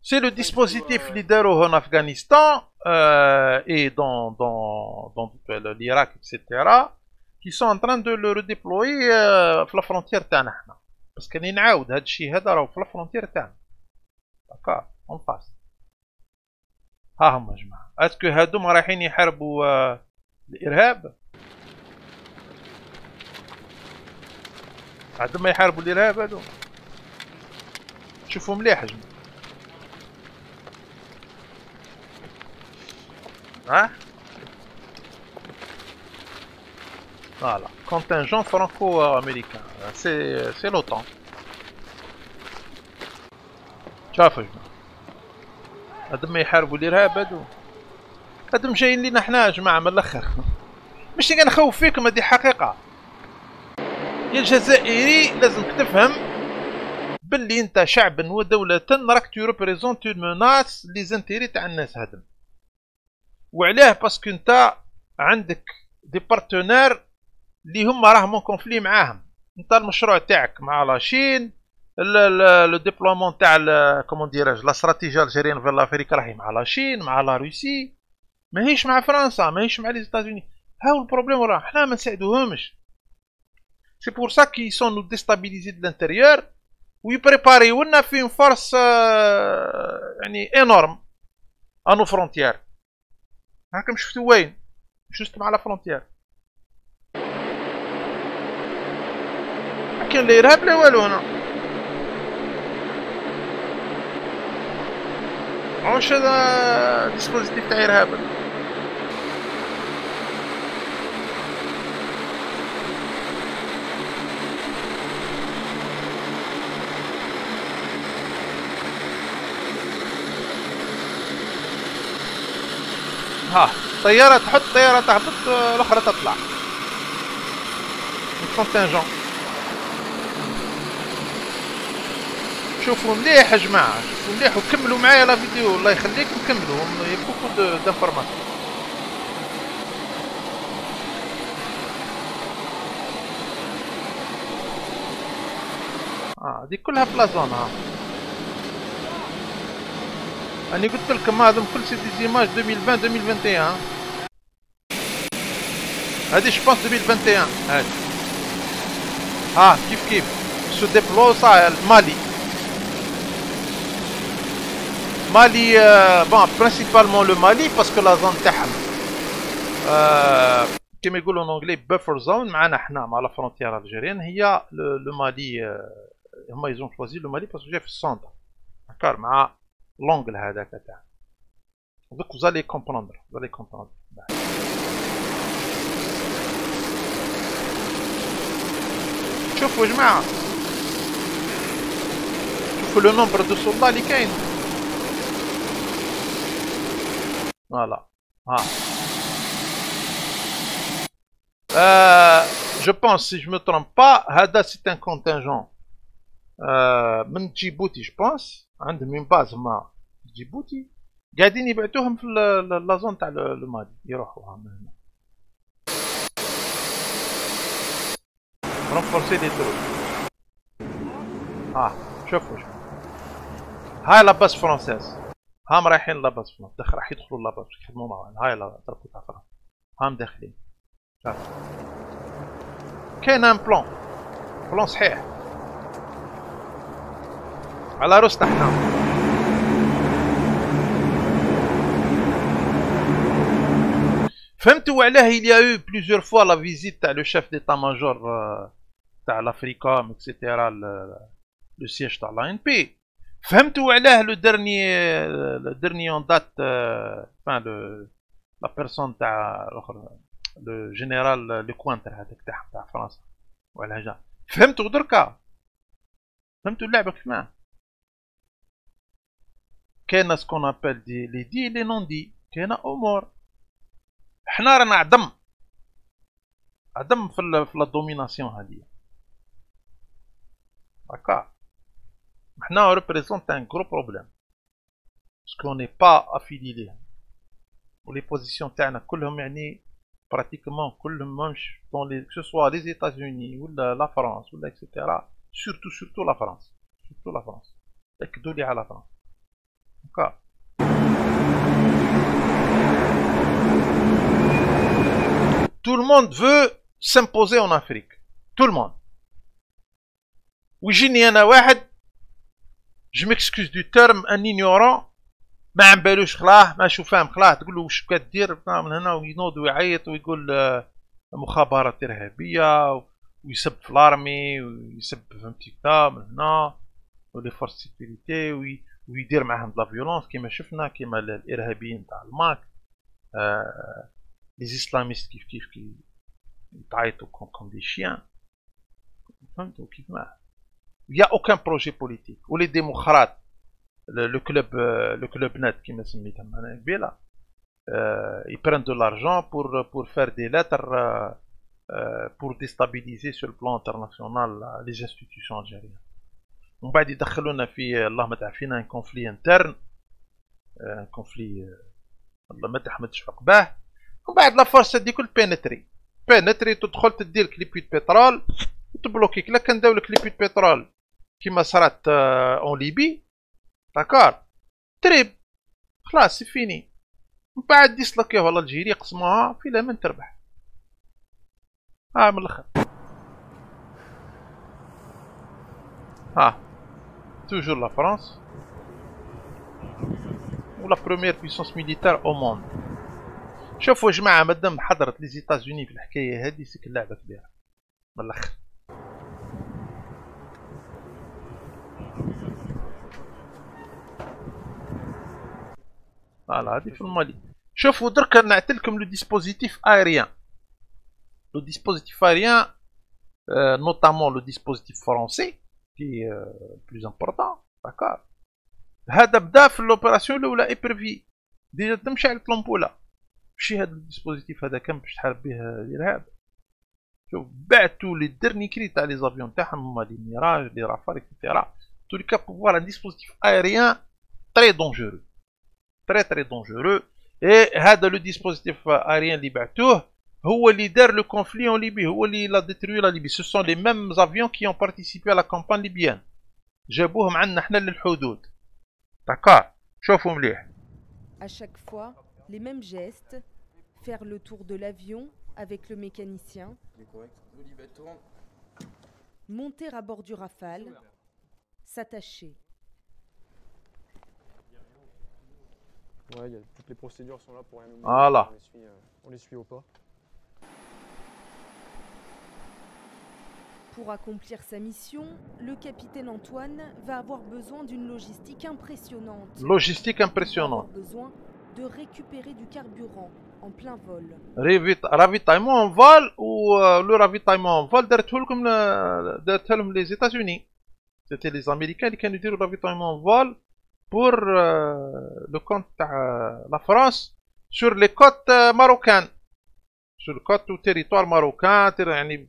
C'est le dispositif اللي داروه en Afghanistan et dans l'Irak, etc., qui sont en train de le redéployer في la frontière تاعنا حنا. بس كاني نعاود هاد الشيء هذا راهو في الفرونتير تاعنا هاكا اون فاس. ها هما جماعة، اسكو هادوما رايحين يحاربوا الارهاب؟ هادوما يحاربوا الارهاب هادو؟ شوفوا مليح جماعة. ها فوالا contingent franco-américain, c'est l'OTAN. شافوا يا جماعة، هادوما يحاربوا الارهاب هادوما جايين لينا حنا يا جماعة من الاخر. ماشي كنخوف فيكم، هادي حقيقة. يا الجزائري لازمك تفهم باللي انت شعبا ودولة راك تو ريبريزونت اون موناس لي زانتيري تاع الناس هادم. وعلاه؟ باسكو انت عندك دي بارتنير اللي هما راهم كونفلي معاهم. انت المشروع تاعك مع لاشين، لو ديبلومون تاع كومون ديراج لا استراتيجيه الجيريان في لافريك راهي مع لاشين مع لا روسي، ماهيش مع فرنسا، ماهيش مع لي زيتازوني. هاو البروبليم راه حنا ما نساعدوهمش. سي بور سا كي سون نو ديستابيليزي دو لانتيريور ويبريباريو لنا في فورس يعني انورم انو فرونتيير. هاكم شفتوا وين؟ جوست مع لا فرونتيير. كاين لا إرهاب لا والو هنا. واش هذا ديسبوزيتيف تاع إرهاب؟ ها طيارة تحط، طيارة تهبط، الأخرى تطلع. الكونتينجون شوفوا مليح يا جماعة، شوفوا مليح وكملوا معايا لا فيديو، الله يخليكم كملوا، يا بوكو دانفورماسيون. هادي كلها في لا زون. ها راني قلت لكم هذم كل سي دي زيماج 2020 2021. هادي جو بونس 2021 هادي. ها كيف سو ديبلو صاير مالي بون برينسيبالمون لو مالي باسكو لا زون تاعهم كيما يقولوا اونغلي بفر زون معنا حنا مع لا فرونتيير الجيريان هي لو مالي. هما يزون شوازي لو مالي باسكو جاي في السونتر داكار مع لونغل هذاك تاع دوك وزالي كومبروندر شوفوا يا جماعة، شوفوا لو نومبر دو سولدا اللي كاين. فوالا جو بونس سي جو مو ترومب با هذا سي ان كونتينجون من جيبوتي. جو بونس عندهم من باز هما جيبوتي قاعدين يبعثوهم في لا زون تاع لو مالي يروحوها من هنا. رونفورسي لي تروب. شوفوا هاي لاباس فرونسيز، هام رايحين لاباس فرونسيز، راح يدخلوا لاباس يخدموا معاهم. هاي لا تركوا تاع فرنسا هام داخلين. كاين ان بلان صحيح على روسنا حنا. فهمتوا علاه il y a eu plusieurs fois la visite تاع لو شيف ديتا ماجور تاع لافريكوم اكسيتيرا لو سياج تاع لا ان بي. فهمتوا علاه لو ديرني اون دات فان لا بيرسون تاع الاخر لو جينيرال لو كوانتر هذاك تاع فرنسا وعلى جا. فهمتوا دركا؟ فهمتوا اللعبه كيفاه؟ كاين سكون ابل دي لي نون دي، كاين امور حنا رانا عدم في لا دوميناسيون هذه هكا. حنا ريبريزونت ان غرو بروبليم باسكو ني با افيلي ليهم، ولي بوزيسيون تاعنا كلهم يعني براتيكمون كلهم ماهمش دون لي كو سوا لي زيتازوني ولا لا فرنسا ولا اكسيتيرا. سورتو لا فرنسا، اكدوا لي على فرنسا هكا. Tout le monde veut s'imposer en Afrique. Tout le monde. ويجيني انا واحد جو ميكسكوز دو تيرم ان ignorant ما عم بالوش خلاه ماشو فاهم خلاه تقول له واش كدير من هنا وينوض ويعيط ويقول مخابرات ارهابيه ويسب في الارمي ويسب فهمتي كدا من هنا ولي فورس سيكوريتي ويدير معاهم د لا فيولونس كيما شفنا كيما الارهابيين تاع الماك لي اسلاميست كيف يتعيطوا كوم دي شيان فهمتوا كيف ما يا اوكان بروجي بوليتيك ولي ديمقراط le club net qui me semble bien ils prennent de l'argent pour faire des lettres pour déstabiliser sur le plan international les institutions algériennes. ومن بعد يدخلونا في اللهم تعافينا ان كونفلي انترن ان كونفلي الله ما تحمدش عقباه ومن بعد لا فورس هذيك بينتري تدخل تدير كليبيت بترول وتبلوكيك لا كان داو لك كليبيت بترول كيما صرات اون ليبي داكار تريب خلاص سي فيني من بعد يسلكيوها الجيري يقسموها في من تربح من الاخر توجور لا فرنسا ولا بروميير بيسونس ميليتير او موند شوفوا يا جماعه مادام حضرت لي زيتازوني في الحكايه هذه سيك اللعبه كبيره من الاخر فوالا هادي في المالي شوفوا درك نعطيلكم لو ديسبوزيتيف ايريان لو ديسبوزيتيف ايريان نوتامون لو ديسبوزيتيف فرونسي كي بلوز امبورطون داكار هذا بدا في لوبيراسيون الاولى ايبرفي ديجا تمشي على لومبولا ماشي هذا الديسبوزيتيف هذا كان باش تحارب به الارهاب شوف بعتو لي ديرني كري تاع لي زافيون تاعهم هما لي ميراج لي رافال اكسيتيرا تو لي كا بوفوار ان ديسبوزيتيف ايريان تري دونجورو très dangereux et هذا le dispositif aérien اللي بعتوه هو اللي دار le conflit en Libye هو اللي l'a détruit la Libye ce sont les mêmes avions qui ont participé à la campagne libyenne جابوهم عندنا حنا للحدود d'accord شوفوا مليح à chaque fois les mêmes gestes faire le tour de l'avion avec le mécanicien monter à bord du Rafale s'attacher. Ouais, toutes les procédures sont là pour rien oublier. Voilà. On les suit au pas. Pour accomplir sa mission, le capitaine Antoine va avoir besoin d'une logistique impressionnante. Logistique impressionnante. Il va avoir besoin de récupérer du carburant en plein vol. Ravitaillement en vol ou le ravitaillement en vol d'arthelum les États-Unis. C'était les Américains qui ont dit le ravitaillement en vol pour le compte de la France sur les côtes marocaines. Sur le côte du territoire marocain,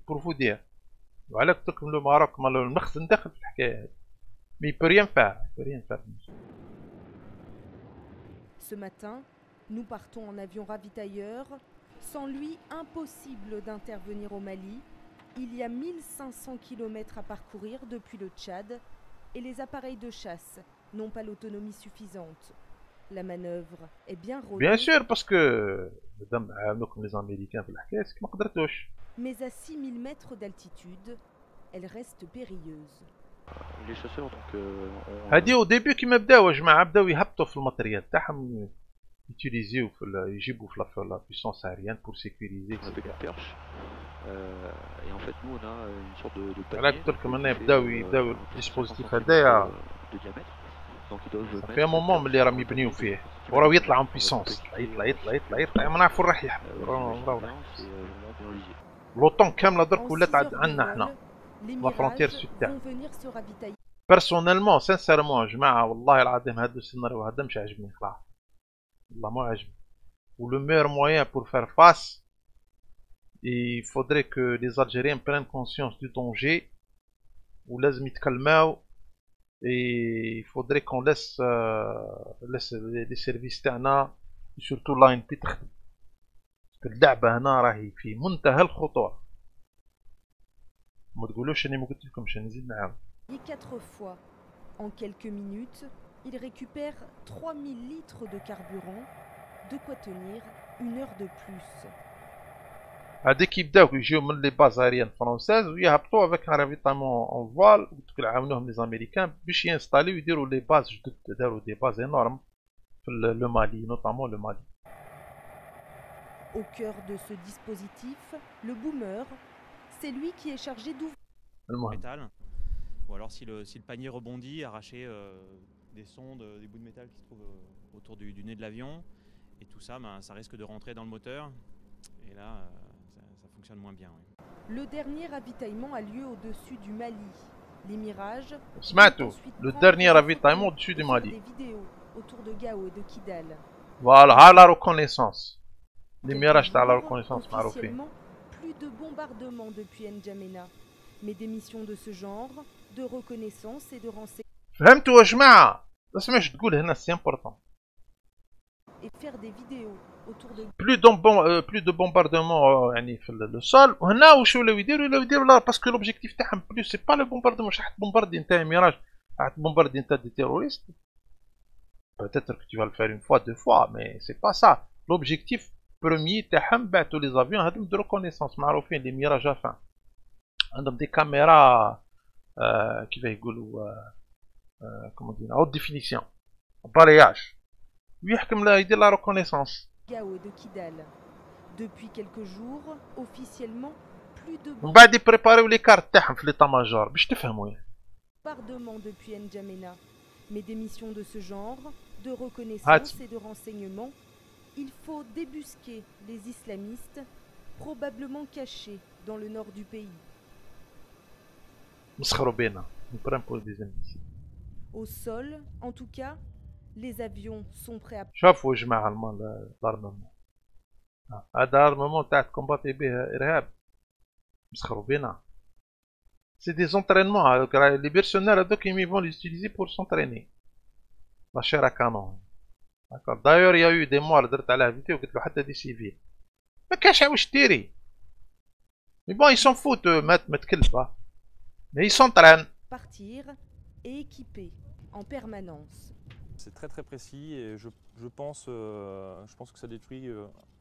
pour vous dire. Voilà que le Maroc, mais il peut rien faire. Ce matin, nous partons en avion ravitailleur. Sans lui, impossible d'intervenir au Mali. Il y a 1500 km à parcourir depuis le Tchad et les appareils de chasse n'ont pas l'autonomie suffisante. La manœuvre est bien rodée. Bien sûr, parce que comme les Américains mais à 6000 mètres d'altitude, elle reste périlleuse. Les chasseurs donc هادي au début كيما بداو يا جماعه بداو يهبطوا في الماتريال تاعهم يوتيليزيو يجيبوا في لا puissance aérienne pour sécuriser avec une perche et en fait nous on a une sorte de على قلت لكم انا بداو الديسبوزيتيف هذايا de diamètre donc ils doivent في مومون ملي راهم يبنيو فيه وراو يطلع اون بيسونس يطلع ما نعرفوا راح يحبط لوطون كامله درك ولات عندنا حنا لا فرونتير سود تاع بيرسونيلمون سانسيرمون يا جماعه والله العظيم هذا السيناريو هذا مش عاجبني خلاص والله ما عاجبني و لو meilleur moyen pour faire face il faudrait que les Algériens prennent conscience du danger ou لازم يتكلموا et il faudrait qu'on laisse les services تاعنا surtout لاين بي تخدم اللعبه هنا راهي في منتهى الخطوره ما تقولوش اني ما قلت لكمش نزيد نعاود. Et 4 fois en quelques minutes, il récupère 3000 litres de carburant, de quoi tenir une heure de plus. هذيك يبداو يجيو من لي باز ايريان فرونسيز ويهبطوا افيك ان رافيتامون اون فوال ويعاونوهم لي زاميريكان باش ينستاليو يديروا لي باز جدد. داروا دي باز انورم في لو مالي نوطامون لو مالي. Au cœur de ce dispositif, le boomer, c'est lui qui est chargé d'ouvrir. Métal. Ou alors si le panier rebondit, arracher des sondes, des bouts de métal qui se trouvent autour du nez de l'avion. Et tout ça, ça risque de rentrer dans le moteur. Et là, ça fonctionne moins bien. Oui. Le dernier ravitaillement a lieu au-dessus du Mali. Les mirages. سمعتوا le dernier ravitaillement au-dessus du Mali. Des vidéos autour de Gao et de Kidal. Voilà, à la reconnaissance. Les mirages à la reconnaissance معروفين. Plus de bombardements depuis N'Djamena, mais des missions de ce genre, de reconnaissance et de renseignement. فهمتوا يا جماعة؟ ما سمعش تقول هنا سي امبورطون. Et faire des vidéos autour de. plus de bombardements يعني في لو سول. وهنا واش ولاو يديروا لا باسكو لوبجيكتيف تاعهم بلوس سي با لو بومباردمون. واش راح تبومباردي نتا ميراج؟ راح تبومباردي نتا دي تيروريست. Peut-être que tu vas le faire une fois, deux fois, mais c'est pas ça. L'objectif premier تاعهم بعثوا لي زافيون هذوم دو ريكونيسونس معروفين لي ميراج افان. عندهم دي كاميرا كيف يقولوا كومون دير هاوت ديفينيسيون بارياج ويحكم لا يدير لا ريكونيسونس. Gao de Kidal. Depuis quelques jours, officiellement, plus de. ومن بعد يبريباريو لي كارت تاعهم في ليطا ماجور باش تفهموا. Bombardement depuis N'Djamena, mais des missions de ce genre, de reconnaissance et de renseignement, il faut débusquer les islamistes, probablement cachés dans le nord du pays. Au sol, en tout cas, les avions sont prêts à. شافوا يا جماعة الارممون. هذا ارممون تاع تكومباتي به ارهاب. مسخروا بينا. C'est des entraînements. Les mercenaires ils vont les utiliser pour s'entraîner. La chair à canon. D'accord. D'ailleurs, il y a eu des morts درت على فيديو قلت له حتى دي سيفيل. ما كاش واش ديري. Mais bon, ils s'en foutent, ما تكلف. Mais ils s'entraînent. Partir et équiper en permanence. C'est très précis et je pense que ça détruit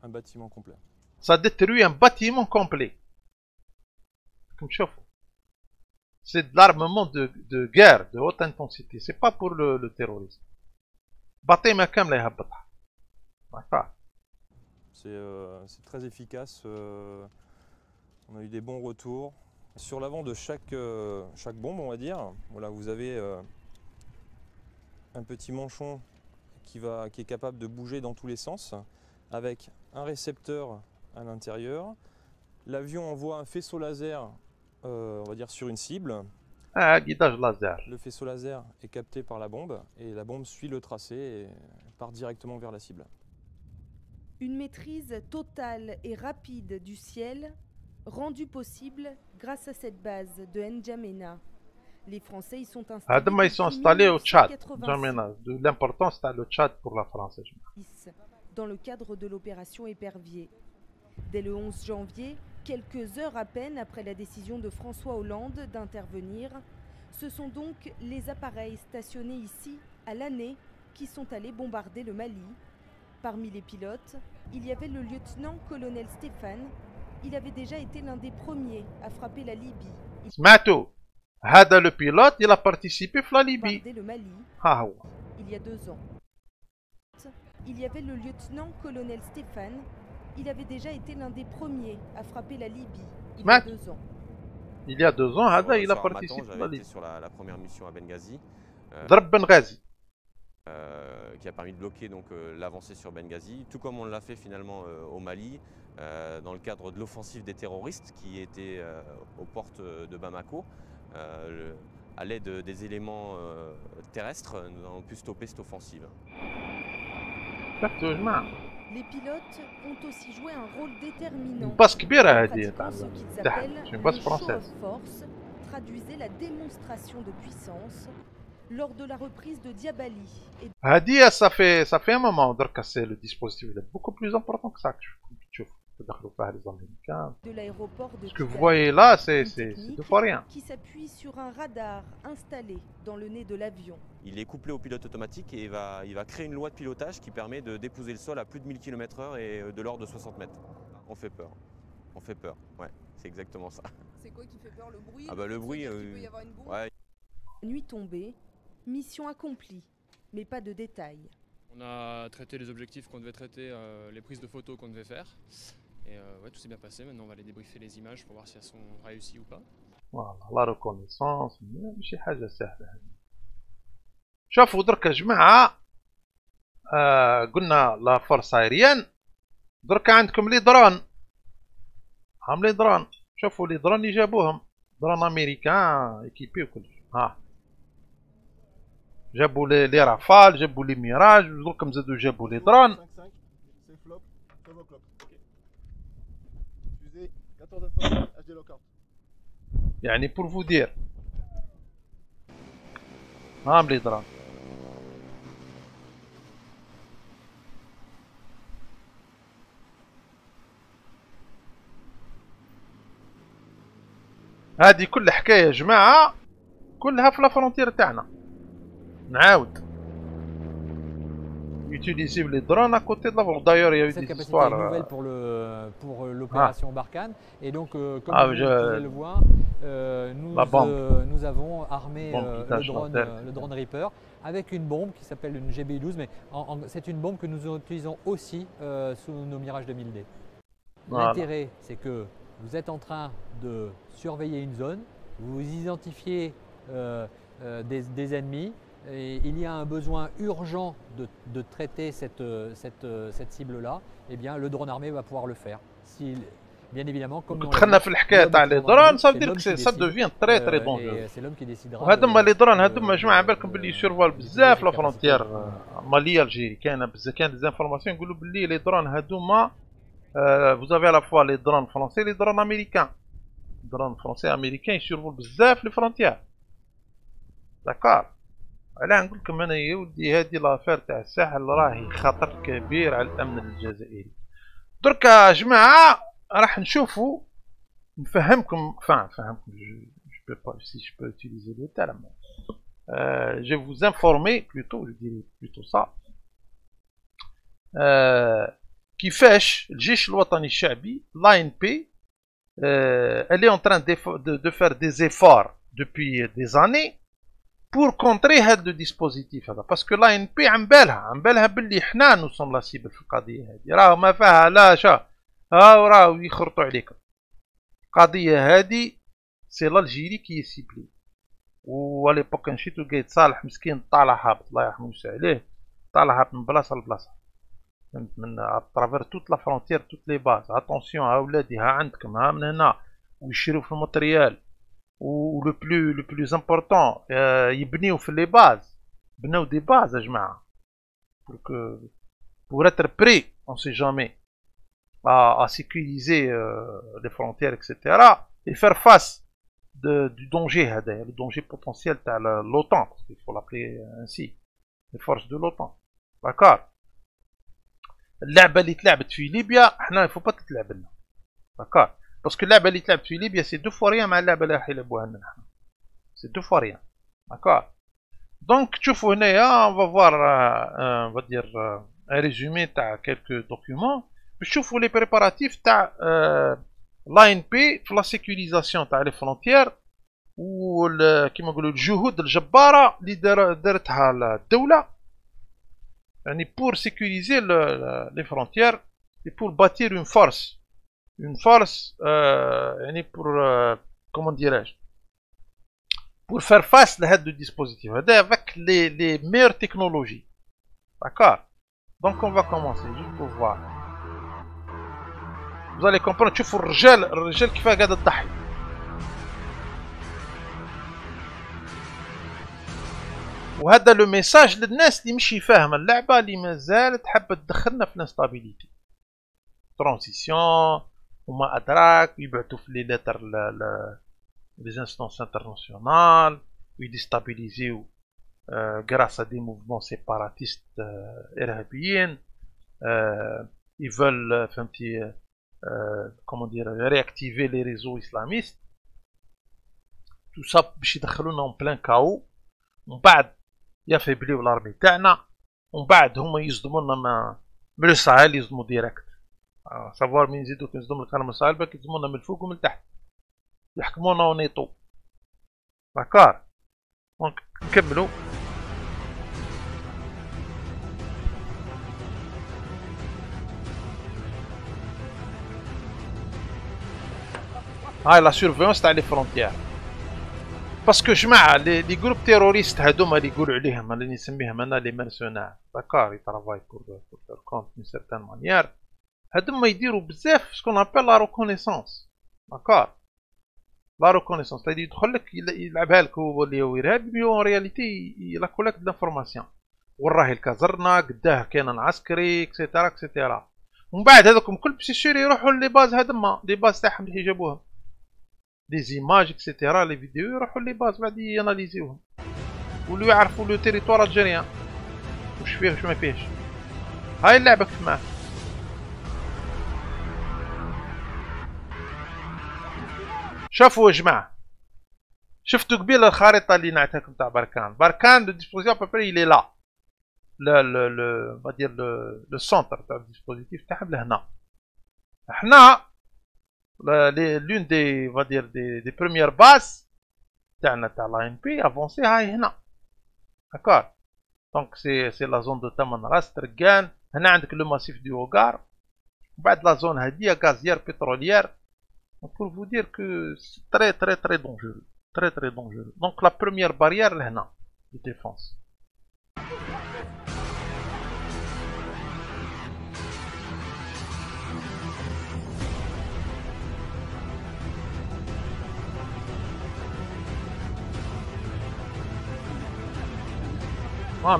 un bâtiment complet. Ça détruit un bâtiment complet. Comme تشوفوا. C'est de l'armement de guerre de haute intensité. C'est pas pour le terrorisme. بطيمة كاملة يهبطها. D'accord. C'est très efficace. On a eu des bons retours. Sur l'avant de chaque bombe, on va dire, voilà, vous avez un petit manchon qui est capable de bouger dans tous les sens, avec un récepteur à l'intérieur. L'avion envoie un faisceau laser, on va dire sur une cible. Guidage laser. Le faisceau laser est capté par la bombe et la bombe suit le tracé et part directement vers la cible. Une maîtrise totale et rapide du ciel rendue possible grâce à cette base de N'Djamena. Les Français y sont installés. Ils sont installés au Tchad. L'importance c'est le Tchad pour la France. Dans le cadre de l'opération Épervier. Dès le 11 janvier, quelques heures à peine après la décision de François Hollande d'intervenir, ce sont donc les appareils stationnés ici à l'année qui sont allés bombarder le Mali. Parmi les pilotes, il y avait le lieutenant-colonel Stéphane. Il avait déjà été l'un des premiers à frapper la Libye. سمعتوا هذا le pilote il a participé à la Libye. Le Mali. Il y a 2 ans. Il y avait le lieutenant-colonel Stéphane. Il avait déjà été l'un des premiers à frapper la Libye il y a 2 ans. Il y a 2 ans, Hada, il a participé à la Libye. Sur la première mission à Benghazi. Drab Benghazi. Qui a permis de bloquer donc l'avancée sur Benghazi, tout comme on l'a fait finalement au Mali, dans le cadre de l'offensive des terroristes qui était aux portes de Bamako. À l'aide des éléments terrestres, nous avons pu stopper cette offensive. Les pilotes ont aussi joué un rôle déterminant. Passe كبيرة هذه une base française. Force traduisait la démonstration de puissance lors de la reprise de Diabali. هذه ça fait un moment درك c'est le dispositif est beaucoup plus important que ça. Tu تدخلوا فيها les Américains. De l'aéroport de Ce que vous voyez là, c'est deux fois rien. Qui s'appuie sur un radar installé dans le nez de l'avion. Il est couplé au pilote automatique et il va créer une loi de pilotage qui permet de dépouser le sol à plus de 1000 km/h et de l'ordre de 60 mètres. On fait peur. On fait peur, ouais, c'est exactement ça. C'est quoi qui fait peur, le bruit? Ah bah le bruit, peut y avoir une bombe? ouais. Nuit tombée, mission accomplie, mais pas de détails. On a traité les objectifs qu'on devait traiter, les prises de photos qu'on devait faire. Et ouais, tout s'est bien passé. Maintenant, on va aller débriefer les images pour voir si elles sont réussies ou pas. Voilà, la reconnaissance ماشي حاجة سهلة هذه. شوفوا درك يا جماعة قلنا لا فورس ايريان، درك عندكم لي درون، هم لي درون، شوفوا لي درون اللي جابوهم، درون امريكان ايكيبي وكل شيء، ها جابوا لي رافال، جابوا لي ميراج، دركم زادوا جابوا لي درون. يعني pour vous dire هام لي درون. هذه كل حكاية يا جماعة كلها في لافرونتير تاعنا. نعاود utiliser les drones à côté de la frontière. D'ailleurs, il y a eu des histoires. Cette capacité est nouvelle pour l'opération Barkhane. Et donc, comme vous pouvez le voir, nous avons armé le drone Reaper avec une bombe qui s'appelle une GBI-12. Mais c'est une bombe que nous utilisons aussi sous nos Mirage 2000D. L'intérêt, c'est que vous êtes en train de surveiller une zone, vous identifiez des ennemis. Et il y a un besoin urgent de traiter cette cible-là, eh bien le drone armé va pouvoir le faire. Bien évidemment, comme دخلنا في الحكايه تاع لي درون ça veut dire que ça devient très très dangereux. C'est l'homme qui décidera. وهذوما لي درون هذوما جماعه بالكم باللي يسيرفال بزاف لا فرونتيير ماليه الجيري، كاين دي انفورماسيون يقولوا باللي لي درون هذوما vous avez à la fois les drones français et les drones américains. Les drones français et américains يسيرفال بزاف لي فرونتيير. d'accord. علاه نقول لكم انا يا ودي هذه لافير تاع الساحل راهي خطر كبير على الامن الجزائري. درك يا جماعه راح نشوفوا نفهمكم je peux pas si je peux utiliser le terme. Je vais vous informer plutôt, je dirais plutôt ça. كيفاش الجيش الوطني الشعبي l'ANP elle est en train de faire des efforts depuis des années pour contrer هذا الديسبوزيتيف هذا، باسكو l'ANP عم بالها باللي حنا نو سوم لا سيبل في القضيه هذه، راهو ما فيها لا شا هاو راهو يخرطوا عليكم. القضيه هذه سي لالجيري كي سيبلي، وليبوك نشيتو قايد صالح مسكين طالع هابط الله يرحمه ويسع عليه، طالع هابط من بلاصه لبلاصه من اترافير توت لا فرونتيير توت لي باز. اتونسيون ها ولادي ها عندكم ها من هنا ويشريو في الماتريال و لو بلوز امبورطون يبنيو في لي باز، بناو دي باز يا جماعه pour être prêt on sait jamais à sécuriser les frontières etc et faire face du danger هذا le danger potentiel تاع l'OTAN parce qu'il faut l'appeler ainsi les forces de l'OTAN. d'accord. اللعبه اللي تلعبت في ليبيا احنا faut pas تتلعب لنا. d'accord. باسكو اللعبه اللي تلعبت في ليبيا سي دو فوا ريان مع اللعبه اللي راح يلعبوها لنا نحن، سي دو فوا ريان. داكور. دونك تشوفوا هنايا اون فوار اون فادير ان ريزومي تاع كيلكو دوكيومون باش تشوفوا لي بريباراتيف تاع لاين بي في لا سيكوريزاسيون تاع لي فرونتيير و كيما نقولوا الجهود الجباره اللي دارتها الدوله يعني pour sécuriser les frontières et pour bâtir une force pour comment dirais-je pour faire face à ce dispositif avec les meilleures technologies. d'accord. donc on va commencer juste pour voir. vous allez comprendre. تشوفوا الرجال كيف قاعده تضحي. وهذا لو ميساج للناس اللي مش فاهمه اللعبه اللي مازالت حابه تدخلنا في الانستابيليتي ترانزيسيون وما ادراك ويبعثوا في لي ليتر لي انستانس انترناسيونال ويديستابيليزيو غراس ا دي موفمون سيباراتيست ارهابيين يفول فهمتي كومون دير رياكتيفي لي ريزو اسلاميست تو سا باش يدخلونا اون بلان كاو. ومن بعد يافيبليو لارمي تاعنا ومن بعد هما يصدمونا من لو ساهل يصدمو ديريكت. سافوار من يزيدو كنزدهم لك من صالبة كيزمونا من الفوق ومن التحت يحكمونا ونيطو داكار. دونك نكملو. هاي لا سيرفيونس تاع لي فرونتيير باسكو جماعة لي جروب تيروريست هادوما اللي يقولوا عليهم اللي نسميهم انا لي مرسونار داكار يترافاي بور دور كونت دون سيرتان مانيير. هادوما يديروا بزاف سكون ابل لا ريكونيسونس داكار. لا ريكونيسونس اللي يدخل لك يلعبها لك هو اللي هو ارهابي اون رياليتي يلاكو لك دافورماسيون وراه الكازرنا قداه كان عسكري اكسيتيرا اكسيتيرا. ومن بعد هذوكم كل بسيسير يروحوا لي باز هادما لي باز تاعهم اللي جابوهم لي زيماج اكسيتيرا لي فيديو يروحوا لي باز بعد ياناليزيوهم ولو يعرفوا لو تيريتوار الجيريان واش فيه واش ما فيهش. هاي اللعبة كيف معاه. شوفوا يا جماعة شفتوا قبيل الخريطة اللي نعطيها لكم تاع بركان لو ديسبوزيتيف ابري يلي لا لا فادير لو سونتر تاع الديسبوزيتيف تاعهم لهنا. حنا لون دي فادير دي بروميير باس تاعنا تاع لا ان بي افونسي هاي هنا داكور. دونك سي لا زون دو تمن راس تركان. هنا عندك لو ماسيف دو اوغار وبعد لا زون هادية غازيير بتروليير. pour vous dire que c'est très dangereux, très dangereux. Donc la première barrière là, de défense.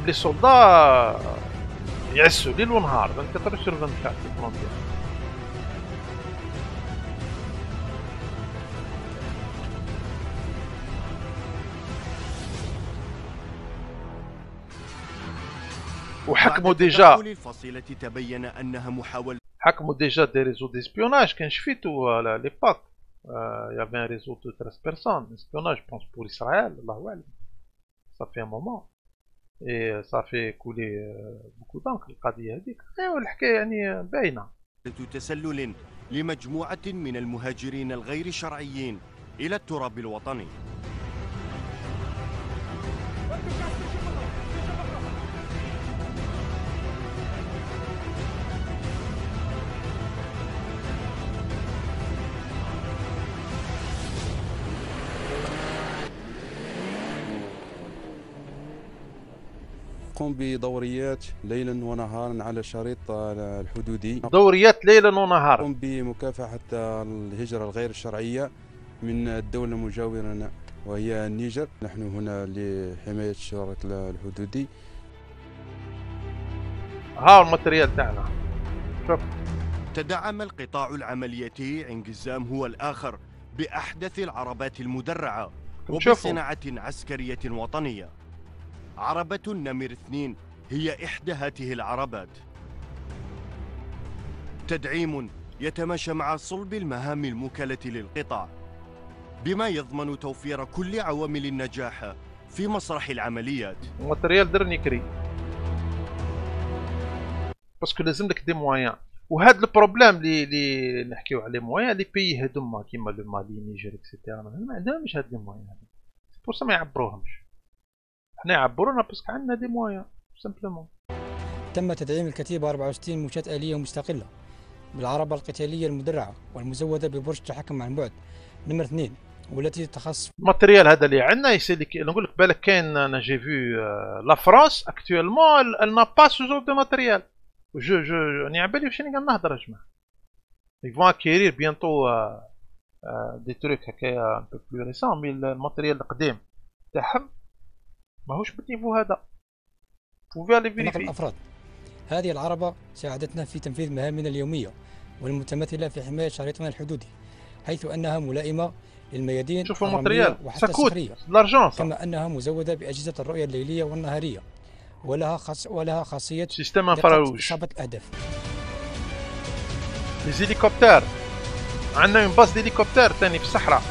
Les soldats يعسوا ليل ونهار 24 sur 24 في الفرونتير. وحكموا ديجا الفصيلة تبين أنها محاولة حكموا ديجا دي ريزو ديسبيوناج كان شفيتو ليباك يافي ان ريزو دو 13 بيرسون اسبيوناج بونس بور اسرائيل الله اعلم صافي ان مومون اي صافي كولي بوكو دانك القضيه هذيك والحكايه يعني باينه. تسلل لمجموعة من المهاجرين الغير شرعيين إلى التراب الوطني. قم بدوريات ليلا ونهارا على الشريط الحدودي. دوريات ليلا ونهارا. قم بمكافحة الهجرة الغير الشرعية من الدولة المجاورة لنا وهي النيجر. نحن هنا لحماية الشريط الحدودي. ها الماتريال تاعنا. شوف. تدعم القطاع العملياتي عين قزام هو الآخر بأحدث العربات المدرعة وبصناعة عسكرية وطنية. عربة النمر 2 هي إحدى هذه العربات. تدعيم يتماشى مع صلب المهام الموكلة للقطاع بما يضمن توفير كل عوامل النجاح في مسرح العمليات. الماتريال درني كري باسكو لازم لك دي مويان وهذا البروبليم اللي نحكيو عليه مويان لي بيي هادوما كيما لو مالي نيجر اكسيتيرا ما عندهمش هاد لي مويان هادو بور ما يعبروهمش. حنا يعبرونا باسكو عندنا دي مويان سامبلومون. تم تدعيم الكتيبة 64 موشاة آلية مستقلة بالعربة القتالية المدرعة والمزودة ببرج تحكم عن بعد نمر 2 والتي تخص الماتريال هذا اللي عندنا يسالي نقول لك بالك كاين انا جي في لا فرانس اكطويلمون ال نا با سو جور دو ماتريال جو راني على بالي واش راني قاعد نهضر يا جماعه. يفون اكيرير بيانتو دي تروك هكايا ان بو بلو ريسون مي الماتريال القديم تاعهم ماهوش بالنيفو هذا. بوفي لي فيريفي. الافراد هذه العربة ساعدتنا في تنفيذ مهامنا اليومية والمتمثلة في حماية شريطنا الحدودي حيث أنها ملائمة للميادين الرملية وحتى الصخرية كما أنها مزودة بأجهزة الرؤية الليلية والنهارية ولها خاصية إصابة الأهداف. ليزيليكوبتر عندنا من باص هليكوبتر ثاني في الصحراء.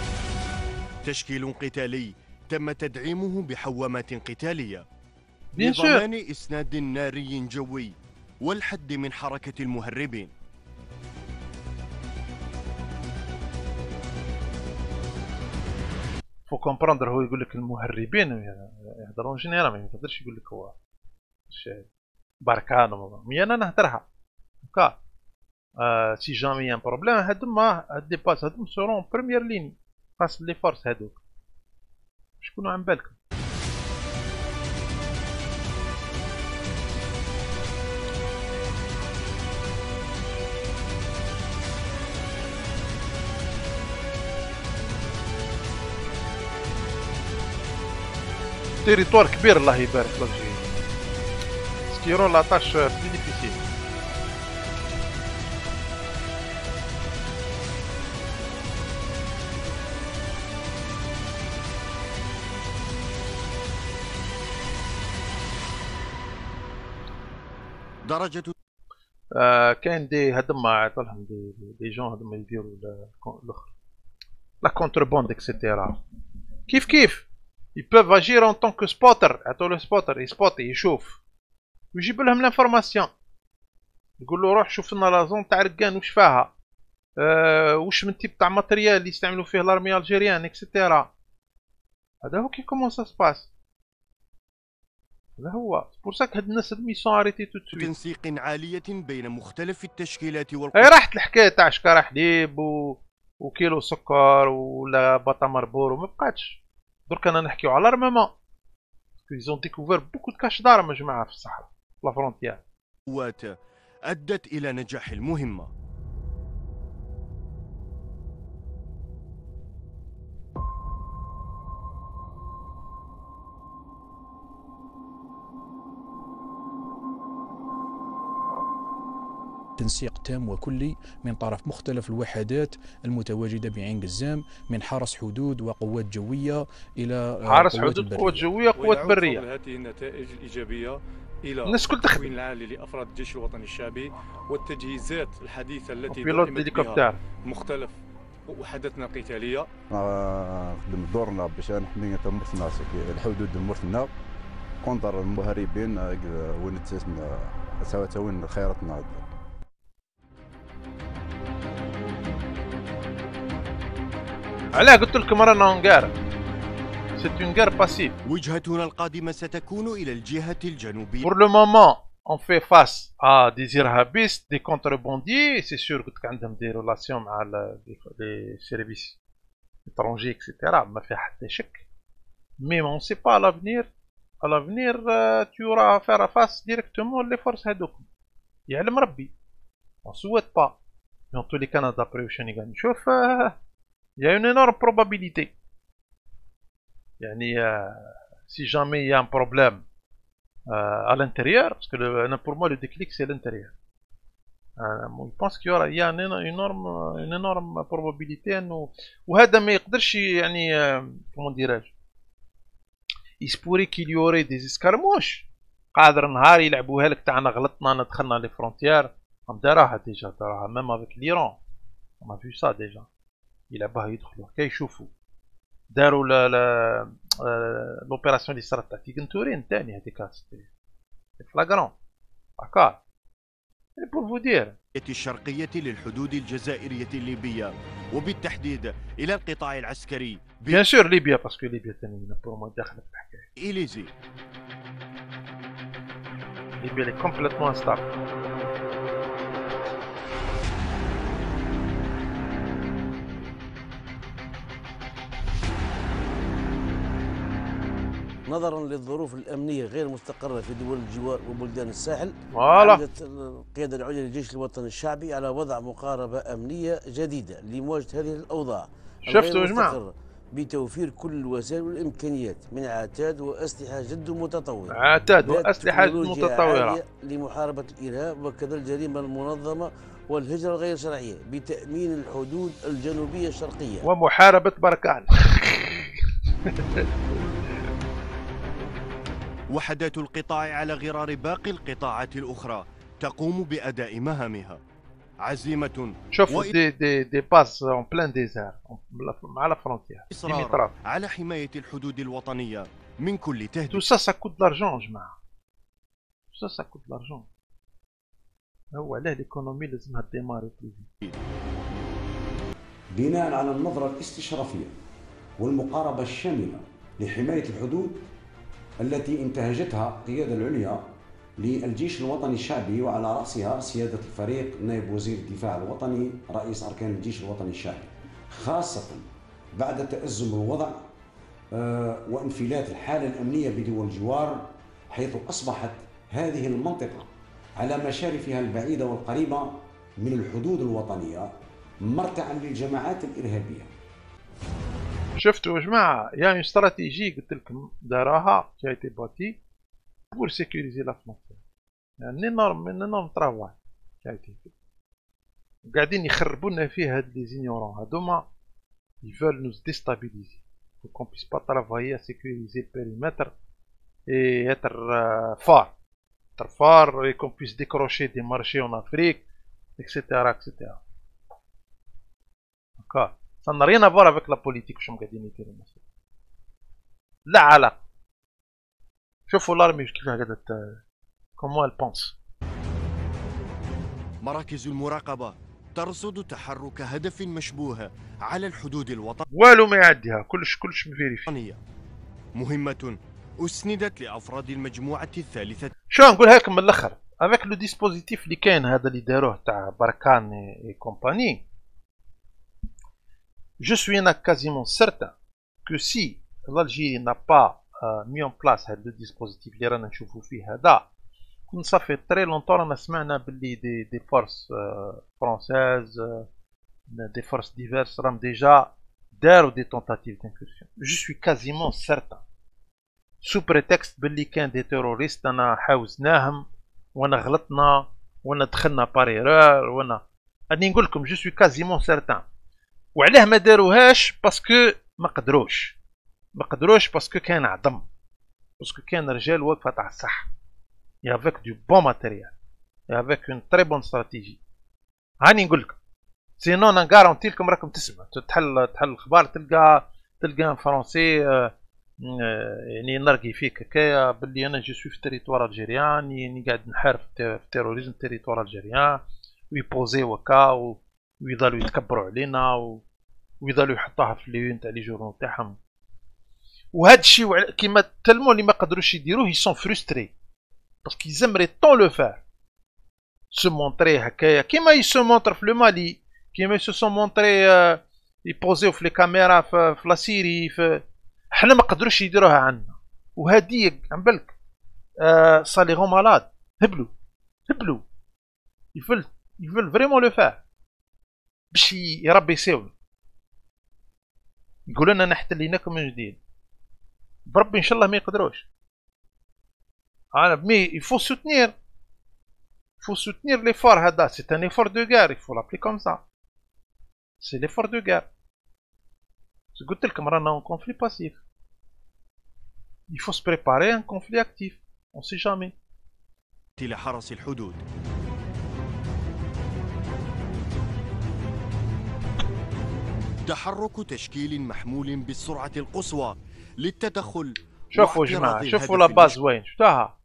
تشكيل قتالي تم تدعيمه بحوامات قتالية بيان سور لضمان إسناد ناري جوي والحد من حركة المهربين. فو كومبروندر. هو يقول لك المهربين يهضرون جينيرال، ما يقدرش يقول لك هو بركان. مي انا نهدرها هكا. سي جامي ان بروبليم هادوما هاد لي باس هادوم سورون بروميير ليني فاس لي فورس هادوك. شكونو عن بالكم؟ تيريتوار كبير الله يبارك لك. سكيرو لاطاش بلي ديفيسيل. درجة كاين دي هادما عطالهم دي جون هادما يديرو الاخر لا كونتربوند اكسيتيرا. كيف ils peuvent agir en tant que spotter. عطوا له سبوتر يسبوتي يشوف ويجيب لهم لانفورماسيون. يقول له روح شوف لنا لا زون تاع ركان واش فيها، واش من تيب تاع ماتريال اللي يستعملوا فيه لارمي الجيريان اكسيتيرا. هذا هو كي كومون سا سباس. هذا هو بور ساك هاد الناس هادو سون اريتي تو سويت. تنسيق عالية بين مختلف التشكيلات اي راحت الحكايه تاع شكاره حليب وكيلو سكر ولا باطا مربور وما بقاتش. درك انا نحكيو على الارمامون. ils ont découvert beaucoup de caches d'armes يا جماعه في الصحراء في لا فرونتيير. قوات ادت الى نجاح المهمه. تنسيق تام وكلي من طرف مختلف الوحدات المتواجدة بعين قزام، من حرس حدود وقوات جوية إلى حرس حدود، قوات جوية، قوات برية. هذه النتائج الإيجابية إلى التكوين العالي لأفراد الجيش الوطني الشعبي والتجهيزات الحديثة التي ضمنت بها مختلف وحدتنا القتالية. نخدم دورنا باش نحمي مرتنا الحدود مرتنا كونتر المهربين وين وين خيراتنا. علاه قلت لكم رانا اونغار سي اون غار باسيف. وجهتنا القادمة ستكون إلى الجهة الجنوبية. pour le moment on fait face à des irhabistes, des contrebandiers. c'est sûr قلت لك عندهم des relations مع les services étrangers etc. ما فيها حتى شك. mais on sait pas à l'avenir tu auras à faire face directement les forces هذوك. يعلم ربي on souhaite pas mais en tous les cas انا d'après واش راني قاعد نشوف il y a une énorme probabilité. يعني si jamais il y a un problème à l'intérieur, parce que pour moi le déclic c'est l'intérieur. Je pense qu'il y a une énorme probabilité انه وهذا ما يقدرش يعني comment dirais-je, il se pourrait qu'il y aurait des escarmouches. قادر نهار يلعبوها لك تاعنا غلطنا دخلنا لي فرونتيير. داراها ديجا داراها même avec l'Iran. On a vu ça déjà. يلعبوها يدخلوا كي يشوفوا. داروا لوبيراسيون اللي صارت تاع تيغنتورين ثاني هذيك فلاغرون هكا بور فو دير. الشرقية للحدود الجزائرية الليبية وبالتحديد إلى القطاع العسكري. بيان سور ليبيا باسكو ليبيا ثاني بور مو داخله في الحكايه. إليزي ليبيا لي كومبليتمون انستابل. نظرا للظروف الامنيه غير مستقره في دول الجوار وبلدان الساحل، عمدت القياده العليا للجيش الوطني الشعبي على وضع مقاربه امنيه جديده لمواجهه هذه الاوضاع شفتوا يا جماعه بتوفير كل الوسائل والامكانيات من عتاد واسلحه جد متطوره. عتاد واسلحه متطوره لمحاربه الارهاب وكذا الجريمه المنظمه والهجره الغير شرعيه بتامين الحدود الجنوبيه الشرقيه ومحاربه بركان. وحدات القطاع على غرار باقي القطاعات الأخرى تقوم بأداء مهامها. عزيمة شوفوا دي باس اون بلان ديزير مع لا فرونتيير. إصرار على حماية الحدود الوطنية من كل تهديد. تو سا كوت دارجون جماعة. تو سا كوت دارجون. هو علاه ليكونومي لازمها ديماري بلوزي. بناء على النظرة الاستشرافية والمقاربة الشاملة لحماية الحدود التي انتهجتها القيادة العليا للجيش الوطني الشعبي، وعلى رأسها سيادة الفريق نائب وزير الدفاع الوطني رئيس أركان الجيش الوطني الشعبي، خاصة بعد تأزم الوضع وانفلات الحالة الأمنية بدول الجوار، حيث أصبحت هذه المنطقة على مشارفها البعيدة والقريبة من الحدود الوطنية مرتعا للجماعات الإرهابية. شفتوا يا جماعة، يعني استراتيجي قلت لكم داراها كايتي باتي بور سيكوريزي لا فرونتير، يعني نورم ترافاي كايتي قاعدين يخربوا لنا فيه هاد لي زينيورون هادوما، يفول نوز ديستابيليزي pour qu'on puisse pas travailler à sécuriser le périmètre et être fort et qu'on puisse décrocher des marchés en Afrique, etc. etc. D'accord. Ça n'a rien à voir avec la politique شو قاعدين يديروا الناس. لا علاقة. شوفوا الارمي كيف قاعدة comment elle pense. مراكز المراقبة ترصد تحرك هدف مشبوه على الحدود الوطنية والو ما يعديها، كلش مفيريفي. مهمة أسندت لأفراد المجموعة الثالثة. شو نقولها لكم من الآخر، avec le dispositif اللي كاين هذا اللي داروه تاع بركان et compagnie, je suis quasiment certain que si l'Algérie n'a pas mis en place هذا le dispositif اللي رانا نشوفوا فيه هذا، كون صافي تري لونطون رانا سمعنا باللي دي فورس فرونساز دي فورس ديفيرس راهم ديجا داروا دي تونتاتيف دانكورسيون. جو سوي كازيمون سيرتان سو بريتكست باللي كان دي تيروريست انا حاوزناهم وانا غلطنا وانا دخلنا باريرور وانا راني نقول لكم جو سوي كازيمون سيرتان. وعلاه ما داروهاش؟ باسكو ما قدروش باسكو كان عظم، باسكو كان رجال واقفه تاع الصح et avec du bon matériel et avec une très bonne stratégie. هاني نقول لكم سينو انا غارونتي لكم راكم تسمع تحل الخبار تلقى فرونسي يعني نرقي فيك هكايا باللي انا جو سوي في التريتوار الجيريان، يعني قاعد نحارب في التيروريزم التريتوار الجيريان، ويبوزي وكا ويضلوا يتكبروا علينا ويضلوا يحطوها في ليون تاع لي جورنال تاعهم. وهذا الشيء كيما تلمو اللي ما قدروش يديروه يسون فرستري parce qu'ils aimeraient tant le faire, se montrer هكايا كيما ils se montrent في المالي، كيما ils se sont montrés يبوزيو في لي كاميرا في لا سيري، حنا ما قدروش يديروها عندنا. وهادي عم بالك صالي غون مالاد هبلوا يفل فريمون لو فار باش يربي يساوي يقول لنا نحتليناكم من جديد. بربي ان شاء الله ما يقدروش. Mais il faut soutenir l'effort هذا. C'est un effort de guerre, il faut l'appeler comme ça. C'est l'effort de guerre. قلت لكم رانا en conflit passif. Il faut se préparer à un conflit actif. On sait jamais. لحرس الحدود. تحرك تشكيل محمول بالسرعة القصوى للتدخل. شوفوا جماعة، شوفوا لا باز وين شفتوها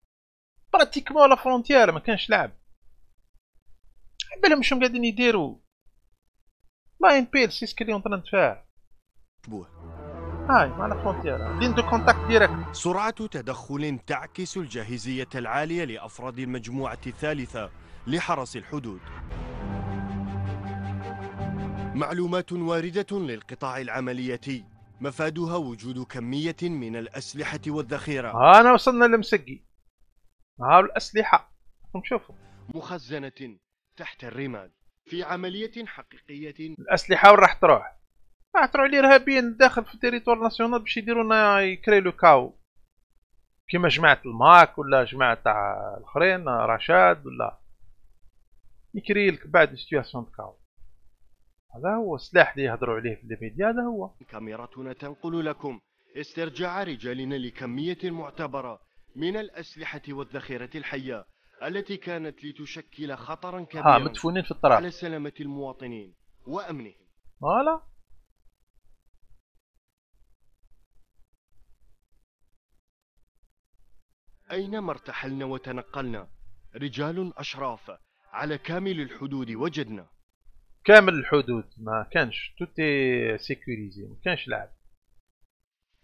براتيكمون لا فرونتيير ما كانش لعب. بالهم شنو قاعدين يديروا لا امبيل سي سكري اون تران تفاعل هاي مع لا فرونتيير لين دو كونتاكت ديريكت. سرعة تدخل تعكس الجاهزية العالية لأفراد المجموعة الثالثة لحرس الحدود. معلومات واردة للقطاع العملياتي مفادها وجود كمية من الأسلحة والذخيرة. أنا وصلنا لمسقي. ها الأسلحة نشوفوا مخزنة تحت الرمال في عملية حقيقية. الأسلحة وين راح تروح؟ راح تروح الإرهابيين داخل في التريتوار ناسيونال باش يديروا لنا يكري لو كاو كيما جماعة الماك ولا جماعة تاع الآخرين رشاد ولا يكري لك بعد سيتواسيون كاو. هذا هو السلاح اللي يهضروا عليه في الميديا. هذا هو. كاميراتنا تنقل لكم استرجاع رجالنا لكمية معتبرة من الأسلحة والذخيرة الحية التي كانت لتشكل خطرا كبيرا مدفونين في الطرف على سلامة المواطنين وأمنهم. فوالا. أينما ارتحلنا وتنقلنا رجال أشراف على كامل الحدود وجدنا. كامل الحدود ما كانش توتي سيكوريزي، ما كانش لعب.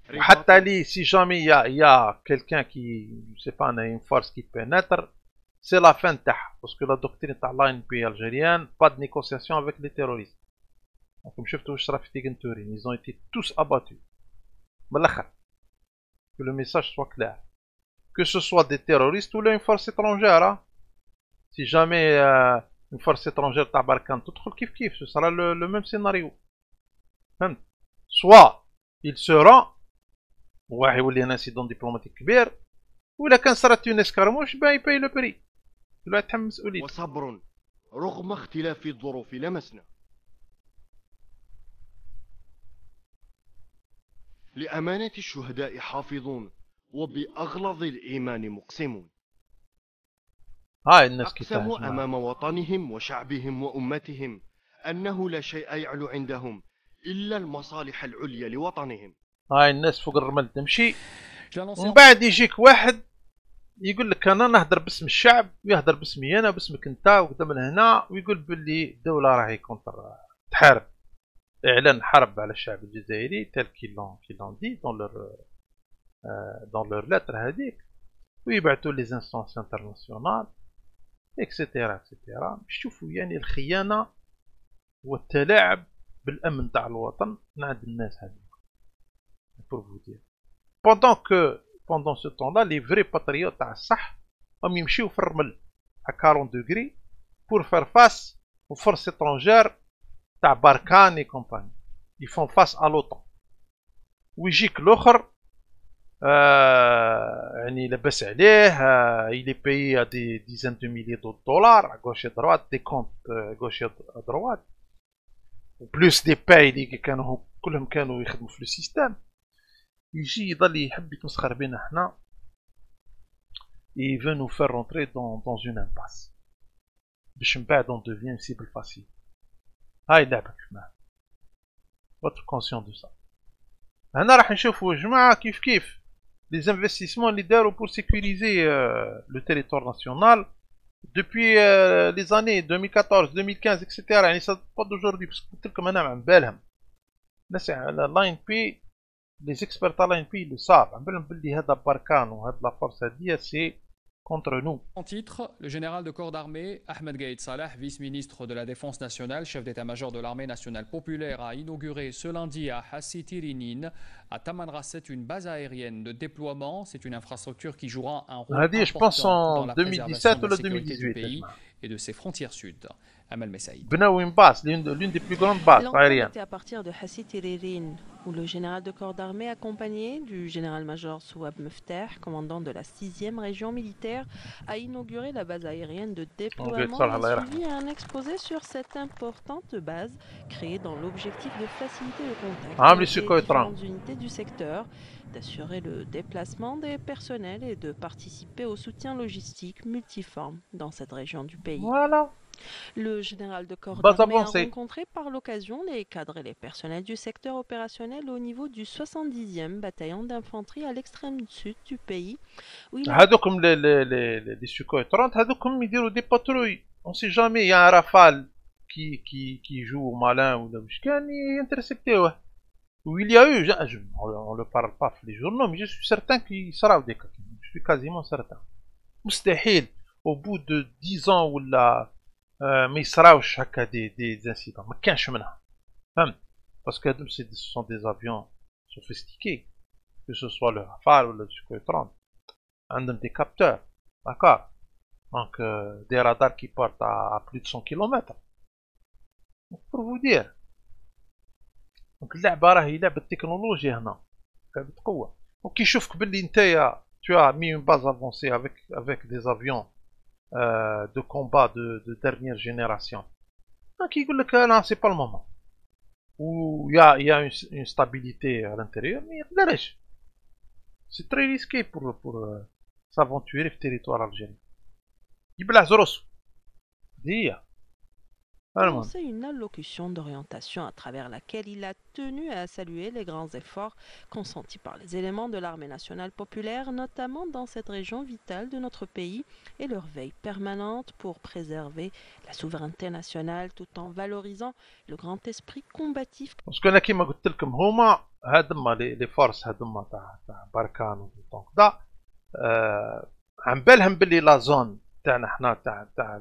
وحتى لي si jamais il y a quelqu'un qui je sais pas une force qui pénètre c'est la fin تاعها parce que la doctrine تاع l'ANP algérienne pas de négociation avec les terroristes. راكم شفتوا واش صرا في تيغنتورين ils ont été tous abattus من الاخر que le message soit clair que ce soit des terroristes ou une force étrangère hein. Si jamais une force étrangère تاع بركان تدخل كيف ce sera le même scénario فهمت soit il se rend واحد يولي ان انسيدون دبلوماتيك كبير ولا كان صارت اون اسكارموش باه يباي لو بري ولا يتحمل مسؤوليته. وصبر رغم اختلاف الظروف لمسنا لأمانة الشهداء حافظون وبأغلظ الإيمان مقسمون. هاي الناس أقسموا أمام وطنهم وشعبهم وأمتهم أنه لا شيء يعلو عندهم إلا المصالح العليا لوطنهم. هاي الناس فوق الرمل تمشي ومن بعد يجيك واحد يقول لك انا نهضر باسم الشعب ويهضر باسمي انا وباسمك انت وكذا من هنا ويقول باللي الدوله راهي كونتر تحارب اعلان حرب على الشعب الجزائري تال كي لون دي دون لور لتر هذيك ويبعثوا لي انستانس انترناسيونال اكسيتيرا اكسيتيرا. شوفوا يعني الخيانه والتلاعب بالامن تاع الوطن من عند الناس هذه. Pour vous dire. Pendant ce temps-là, les vrais patriotes à Sah ont يمشيو في الرمل à 40 degrés pour faire face aux forces étrangères تاع Barkhane et compagnie. Ils font face à l'OTAN. ويجيك الآخر يعني لاباس عليه il est payé à des dizaines de milliers de dollars à gauche et à droite, des comptes à gauche et à droite. plus des payes اللي كانوا كلهم كانوا يخدموا في السيستم. يجي يضل يحب يتمسخر بينا حنا et il veut nous faire rentrer dans une impasse باش من بعد on devient une cible facile. هاي اللعبة كمان votre conscient de ça. هنا راح نشوفوا يا جماعة كيف les investissements اللي داروا pour sécuriser le territoire national depuis les années 2014 2015 etc. يعني ça pas d'aujourd'hui parce que قلت لكم انا عم بالهم الناس على لاين بي les experts à l'ANP le savent. C'est contre nous. En titre, le général de corps d'armée Ahmed Gaïd Salah, vice-ministre de la Défense nationale, chef d'état-major de l'armée nationale populaire, a inauguré ce lundi à Hassiti Rinin, à Tamanrasset, une base aérienne de déploiement. C'est une infrastructure qui jouera un rôle important dans la préservation de la sécurité du pays et de ses frontières sud. Amal Messaïd. L'une des plus grandes bases aériennes. C'était à partir de Hassiti Rinin, où le général de corps d'armée accompagné du général-major Souab Meftah, commandant de la 6e région militaire, a inauguré la base aérienne de déploiement et suivi un exposé sur cette importante base créée dans l'objectif de faciliter le contact avec les différentes unités du secteur, d'assurer le déplacement des personnels et de participer au soutien logistique multiforme dans cette région du pays. Voilà. Le général de corps d'armée a rencontré par l'occasion les cadres et les personnels du secteur opérationnel au niveau du 70e bataillon d'infanterie à l'extrême sud du pays. هذوكم les Sukhoi 30 هذوكم يديروا des patrouilles. On sait jamais, il y a un rafale qui joue au malin ou là كان intercepté. Où il y a eu, on le parle pas les journaux, mais je suis certain qu'il sera des cas. Je suis quasiment certain. مستحيل au bout de 10 ans ou là ما يصراوش هكا des incidents. ما كانش منها. فهمت؟ parce que ce sont des avions sophistiqués, que ce soit le Rafale ou le Sukhoi 30. عندهم des capteurs, d'accord? Donc des radars qui partent à plus de 100 km. Pour vous dire. Donc اللعبة راهي لعبة تكنولوجيا هنا. لعبة قوة. وكي يشوفك باللي نتايا tu as mis une base avancée avec des avions de combat de dernière génération. Donc il dit que là c'est pas le moment. Où il y a une stabilité à l'intérieur, mais c'est très risqué pour s'aventurer dans le territoire algérien. Il blaze Rosso. Dis. C'est une allocution d'orientation à travers laquelle il a tenu à saluer les grands efforts consentis par les éléments de l'armée nationale populaire, notamment dans cette région vitale de notre pays, et leur veille permanente pour préserver la souveraineté nationale tout en valorisant le grand esprit combatif. Parce que كما قلت لكم هما هادما لي فورس هادما تاع بركان ودونك دا عم بالهم بلي لا زون تاعنا حنا تاع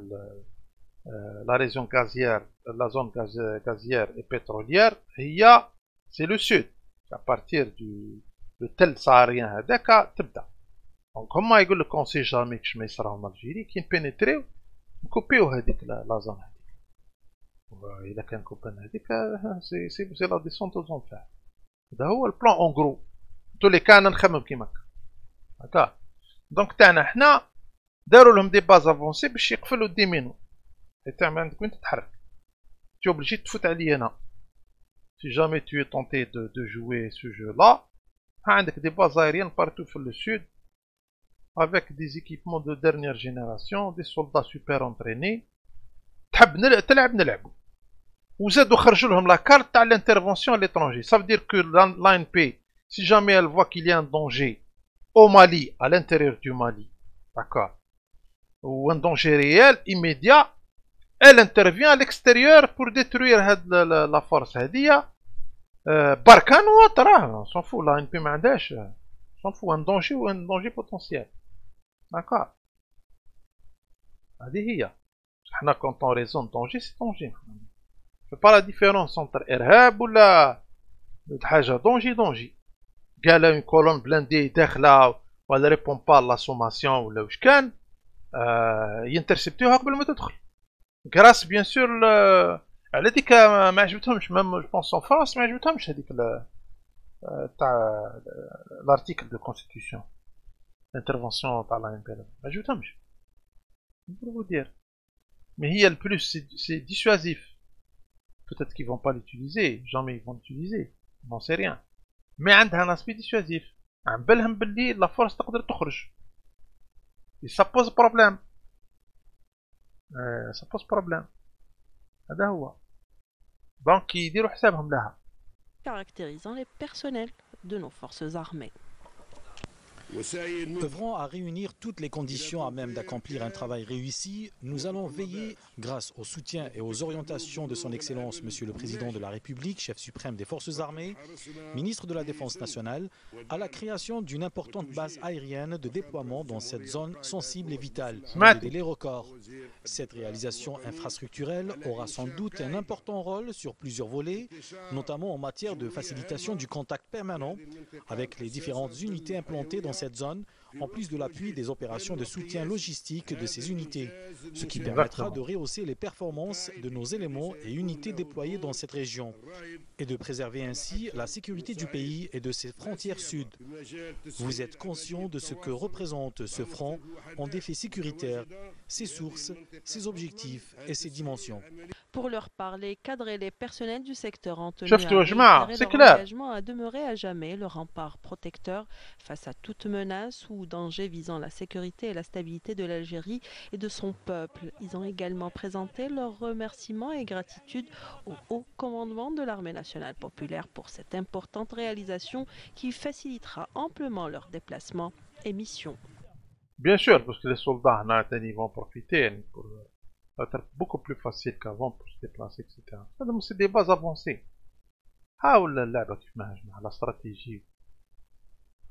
لا ريزون غازيير لا زون غازيير اي بتروليير هي سي لو سود ابارتير دو تل صاريان هذاك تبدا دونك هما يقول لك اون سي جامي كش ما يصراو الجيري كي نبينيتريو نكوبيو هذيك لا زون هذيك اذا كان كوبان هذيك سي لا ديسونت او زونفير هذا هو البلان اون غرو تولي كان نخمم كيما هكا دونك تاعنا حنا داروا لهم دي باز افونسي باش يقفلوا الديمينو تاع ما عندك وين تتحرك tu es obligé de te foutre عليا انا si jamais tu es tenté de jouer ce jeu là عندك des bases aériennes partout في le sud avec des équipements de dernière génération des soldats super entraînés تحب تلعب نلعبوا وزادوا خرجوا لهم لا كارت تاع l'intervention à l'étranger ça veut dire que l'ANP si jamais elle voit qu'il y a un danger au Mali à l'intérieur du Mali d'accord ou un danger réel immédiat elle intervient à l'extérieur pour détruire la force هذه بركان وطراه s'en fout la NP ما عندهاش s'en fout un danger ou un danger potentiel d'accord هذه هي حنا quand on raisonne danger c'est danger je fais pas la différence entre إرهاب ولا حاجة danger قال une colonne blindée داخلة ولا répond pas à la sommation ولا واش كان ينترسبتوها قبل ما تدخل grâce bien sûr على ديك ما عجبتهمش ميم جو بونس ان فرانس ما عجبتهمش هذيك تاع لارتيكل دو كونستيتيوشن l'intervention تاع لا ام بي ما عجبتهمش pour vous dire mais هي le plus c'est dissuasif peut-être qu'ils vont pas l'utiliser jamais ils vont l'utiliser on sait rien mais عندها un aspect dissuasif عم بالهم باللي لا فورس تقدر تخرج et ça pose problème ça pose problème هذا هو دونك يديروا حسابهم لها caractérisant les personnels de nos forces armées. Œuvrant à réunir toutes les conditions à même d'accomplir un travail réussi, nous allons veiller, grâce au soutien et aux orientations de son Excellence Monsieur le Président de la République, chef suprême des Forces armées, ministre de la Défense nationale, à la création d'une importante base aérienne de déploiement dans cette zone sensible et vitale, dans des délais records. Cette réalisation infrastructurelle aura sans doute un important rôle sur plusieurs volets, notamment en matière de facilitation du contact permanent avec les différentes unités implantées dans cette zone, en plus de l'appui des opérations de soutien logistique de ces unités, ce qui permettra de rehausser les performances de nos éléments et unités déployés dans cette région, et de préserver ainsi la sécurité du pays et de ses frontières sud. Vous êtes conscient de ce que représente ce front en défi sécuritaire, ses sources, ses objectifs et ses dimensions. Pour leur parler, cadrer les personnels du secteur en tenue à leur engagement à demeurer à jamais le rempart protecteur face à toute menace ou danger visant la sécurité et la stabilité de l'Algérie et de son peuple. Ils ont également présenté leurs remerciements et gratitude au haut commandement de l'armée nationale populaire pour cette importante réalisation qui facilitera amplement leurs déplacements et missions. Bien sûr, parce que les soldats ils vont profiter pour être beaucoup plus facile qu'avant pour se déplacer, etc. C'est des bases avancées. حاول اللعبة كيف ما هجمة على استراتيجي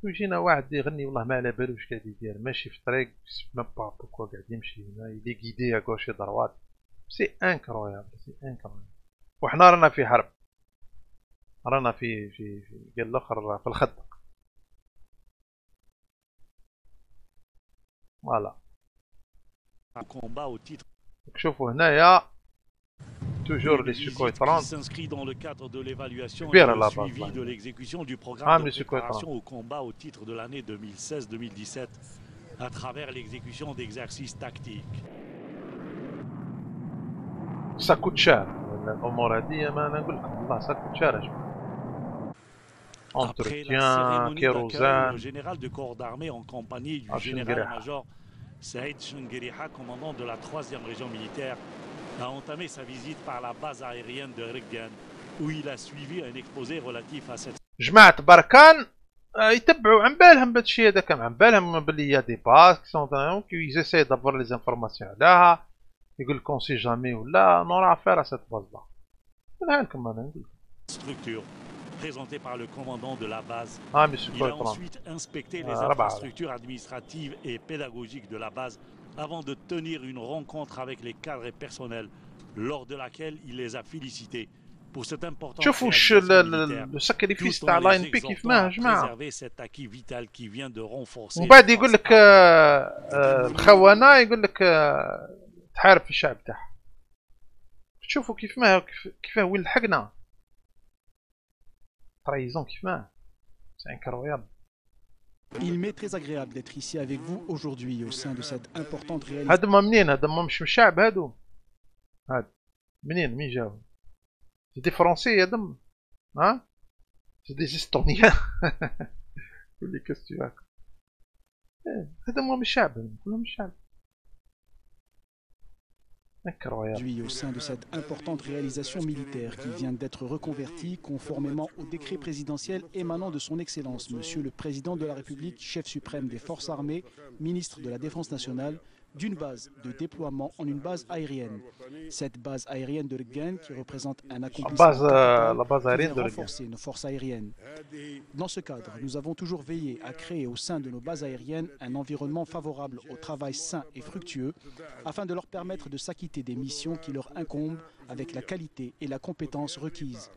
ويجينا واحد يغني والله ما على بالو واش قاعد يدير ماشي في طريق ميم با بوكو قاعد يمشي هنا يلي غيدي ا غوش دروات سي انكرويابل وحنا رانا في حرب رانا في قال الاخر في الخندق فوالا شوفوا هنايا toujours les Sukhoi 30 s'inscrit dans le cadre de l'évaluation et le suivi de l'exécution du programme de préparation au combat au titre de l'année 2016-2017 à travers l'exécution d'exercices tactiques. Ça coûte cher. الأمور هذه ما نقول لكم والله ça coûte cher يا جماعة. Entretien, kérosène. Le général de corps d'armée en compagnie du général-major Saïd Chengeriha, commandant de la 3e région militaire, a entamé sa visite par la base aérienne de Reggan, où il a suivi un exposé relatif à cette... جماعة بركان يتبعوا عن بالهم بهذا الشيء هذاك عن بالهم باللي يا دي باس كي يزيساي دافوار لي زانفورماسيون عليها يقول لكم سي جامي ولا نورا افير ا سيت باز لا نقولها لكم انا نقول structure présenté par le commandant de la base. Il a ensuite inspecté les infrastructures administratives et pédagogiques de la base avant de tenir une rencontre avec les cadres et personnels, lors de laquelle il les a félicités pour cette importante le sacrifice تاع لاين بي كيفاه جماعه. préserver cet acquis vital qui vient de renforcer. ومن بعد يقول لك الخونه يقول لك تحارب في الشعب تاعها. تشوفوا كيفاه وين لحقنا. trahison كيفاه. C'est incroyable. Il m'est très agréable d'être ici avec vous aujourd'hui au sein de cette importante réalisation. هادو منين؟ هادو مش من الشعب هادو. هاد منين جاو؟ C'est des Français, Adam. Hein? C'est des Estoniens. Qu'est-ce que tu as? Adam, مش شعب. كلهم شعب. Incroyable. Au sein de cette importante réalisation militaire qui vient d'être reconvertie conformément au décret présidentiel émanant de son Excellence, Monsieur le Président de la République, chef suprême des Forces armées, ministre de la Défense nationale, d'une base de déploiement en une base aérienne. Cette base aérienne de Rguen qui représente un accomplissement la base aérienne de renforcer nos forces aériennes. Dans ce cadre, nous avons toujours veillé à créer au sein de nos bases aériennes un environnement favorable au travail sain et fructueux afin de leur permettre de s'acquitter des missions qui leur incombent avec la qualité et la compétence requises.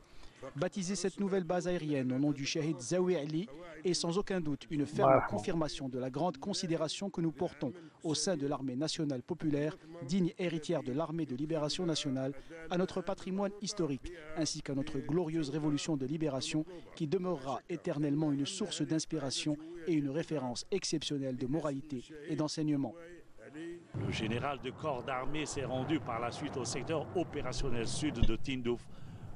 Baptiser cette nouvelle base aérienne au nom du Shahid Zawi Ali est sans aucun doute une ferme confirmation de la grande considération que nous portons au sein de l'armée nationale populaire, digne héritière de l'armée de libération nationale, à notre patrimoine historique, ainsi qu'à notre glorieuse révolution de libération qui demeurera éternellement une source d'inspiration et une référence exceptionnelle de moralité et d'enseignement. Le général de corps d'armée s'est rendu par la suite au secteur opérationnel sud de Tindouf,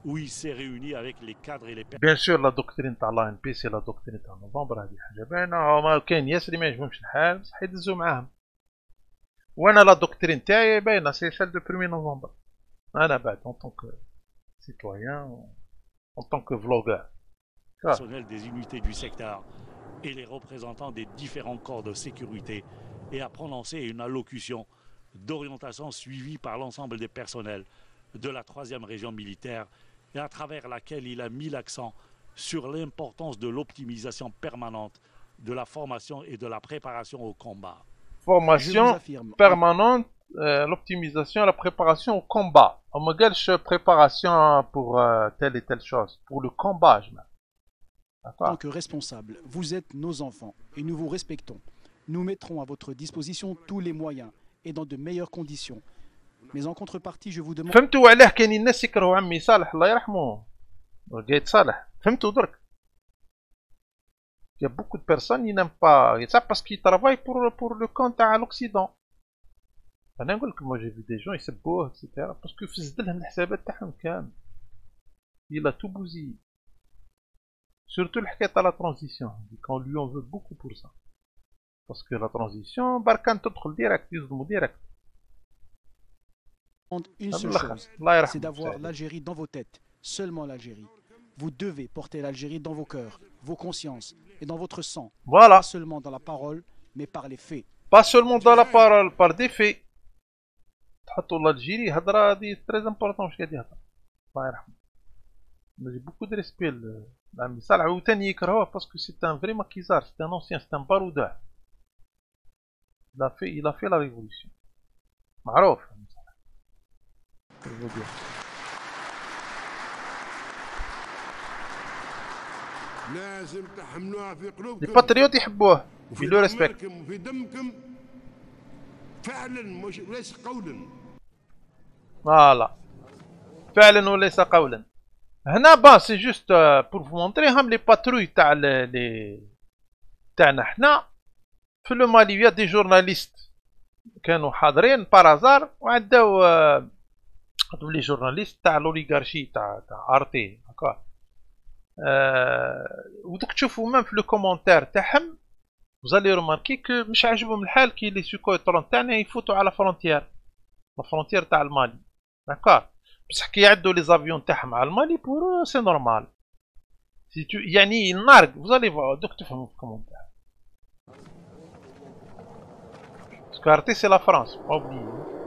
où il s'est réuni avec les cadres et les personnes. Bien sûr, la doctrine تاع لا ان بي سي لا doctrine تاع نوفمبر هذه حاجه باينه. ما كاين ياسر ما يعجبهمش الحال بصح يدزوا معاهم. وانا لا doctrine تاعي باينه سي سال دو 1er نوفمبر. انا بعد en tant que citoyen, en tant que vlogueur. Personnel des unités du secteur et les représentants des différents corps de sécurité et a prononcé une allocution d'orientation suivie par l'ensemble des personnels de la 3e région militaire et à travers laquelle il a mis l'accent sur l'importance de l'optimisation permanente de la formation et de la préparation au combat. Formation permanente, l'optimisation et la préparation au combat. On me gâche préparation pour telle et telle chose, pour le combat. En tant que responsable, vous êtes nos enfants et nous vous respectons. Nous mettrons à votre disposition tous les moyens et dans de meilleures conditions. Mais en contrepartie, je vous demande... فهمتوا علاه كاينين الناس يكرهوا عمي صالح الله يرحمه قايد صالح فهمتوا درك. Il y a beaucoup de personnes qui n'aiment pas ça parce qu'ils travaillent pour le compte تاع l'Occident. انا نقول لك moi j'ai vu des gens يسبوه etc parce que فسد لهم الحسابات تاعهم كامل. Il a tout bousillé. Surtout الحكايه تاع la transition. On lui en veut beaucoup pour ça. Parce que la transition بركان تدخل ديريكت يصدموا ديريكت. Une seule chose, c'est d'avoir l'Algérie dans vos têtes, seulement l'Algérie. Vous devez porter l'Algérie dans vos cœurs, vos consciences et dans votre sang. Voilà. Pas seulement dans la parole, mais par les faits. Pas seulement dans la parole, par des faits. تحطوا l'Algérie هضره هذه très important واش قاعد يهضر. الله يرحمه. J'ai beaucoup de respect لعمي صالح وثاني يكرهوه parce que c'est un vrai maquisard, c'est un ancien, c'est un baroudeur. Il a fait la révolution. معروف. لازم تحملوها في قلوبكم. لي باتريوت يحبوه يلو ريسبكت. وفي دمكم فعلا مش وليس قولا. فوالا فعلا وليس قولا. هنا با سي جوست بور فو مونطري هم لي باتروي تاع تاعنا حنا في لو مالي. يا دي جورناليست كانوا حاضرين بارازار وعداو هادو لي جورناليست تاع لوليغارشي تاع ارتي هكا. ودوك تشوفوا ميم في لو كومونتير تاعهم وزالي روماركي كو مش عاجبهم الحال كي لي سوكوي 30 تاعنا يفوتوا على فرونتيير تاع المالي داكور. بصح كي يعدوا لي زافيون تاعهم على المالي بور سي نورمال يعني النار وزالي دوك تفهموا في الكومونتير. باسكو ارتي سي لا فرانس با اوبليي.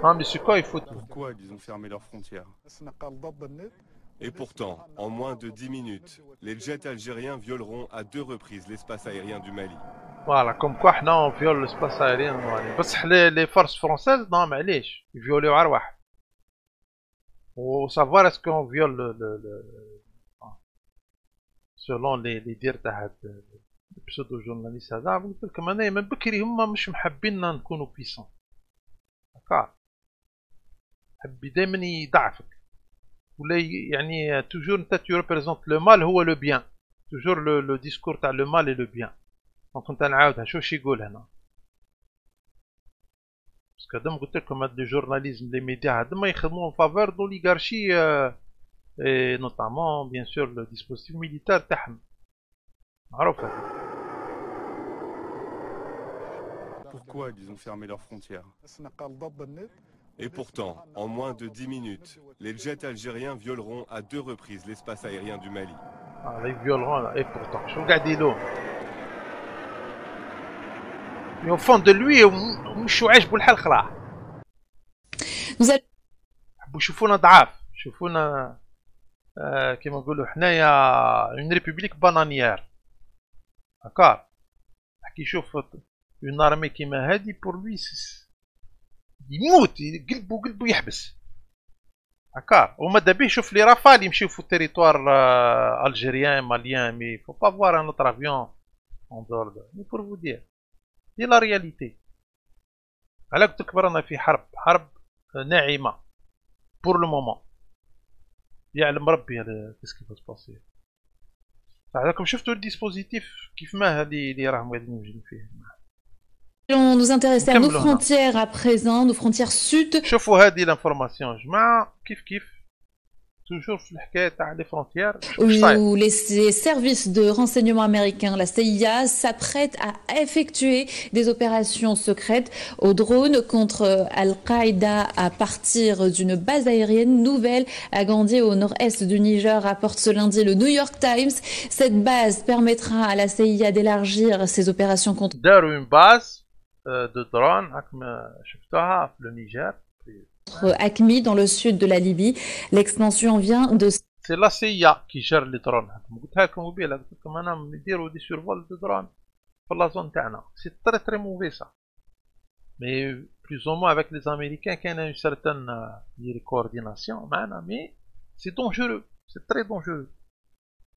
Ah, mais c'est quoi, il faut... Pourquoi ils ont fermé leurs frontières? Et pourtant, en moins de 10 minutes, les jets algériens violeront à 2 reprises l'espace aérien du Mali. Voilà, comme quoi, on viole l'espace aérien du Mali. بس les forces françaises, non, معليش, ils violent غير واحد. Au savoir, est-ce qu'on viole selon les dires تاع البسودو جورناليست هذا، قلت لكم أنا من بكري هما مش محبيننا نكونوا بيسون. هكا. حبي دايما يضعفك. ولا يعني toujours انت tu représentes le mal هو le bien. toujours le discours تاع le mal et le bien. دونك انت نعاودها شو يقول هنا. باسكو هذا قلت لكم هاد لي جورناليزم لي ميديا هادما يخدموا فافور دوليغارشي et notamment bien sûr le dispositif militaire تاعهم. معروف هذا. Pourquoi ils ont fermé leurs frontières? Et pourtant, en moins de 10 minutes, les jets algériens violeront à 2 reprises l'espace aérien du Mali. Ah, ils violeront, et pourtant, شو قاعد يديروا؟ Mais au fond de lui, مش عاجبو الحال خلاص. حبوا يشوفونا ضعاف، يشوفونا كيما نقولوا حنايا une république bananière. D'accord. كي يشوف une armée كيما هادي pour lui يموت قلبو يحبس. هكا وماذا بيه يشوف لي رافال يمشيو في التريتوار الجيريان ماليان مي فو با فوار ان اوتر افيون اون دور مي بور فو دير دي لا رياليتي. على قلت لك رانا في حرب ناعمه بور لو مومون. يعلم ربي كيسكي فا سباسي. راكم شفتوا الديسبوزيتيف كيف ما هذه اللي راهم قاعدين يوجدوا فيه. Allons nous intéresser à nos frontières à présent, nos frontières sud. شوفوا هذه l'information جماعة كيف toujours في الحكاية تاع les frontières. Où les services de renseignement américains, la CIA, s'apprêtent à effectuer des opérations secrètes au drone contre Al-Qaïda à partir d'une base aérienne nouvelle à Gandhi au nord-est du Niger, rapporte ce lundi le New York Times. Cette base permettra à la CIA d'élargir ses opérations contre... داروا une base de drone كما شفتوها في le Niger. Acmi dans le sud de la Libye. L'extension vient de... C'est la CIA qui gère les drones. قلتها لكم قبيله قلت لكم انا نديروا دي سيرفول دو درون في لا زون تاعنا. سي تري تري موفي سا. مي بلوز او موا افيك لي امريكان كاين اون سيرتان دير كورديناسيون معنا مي سي دونجورو سي تري دونجورو.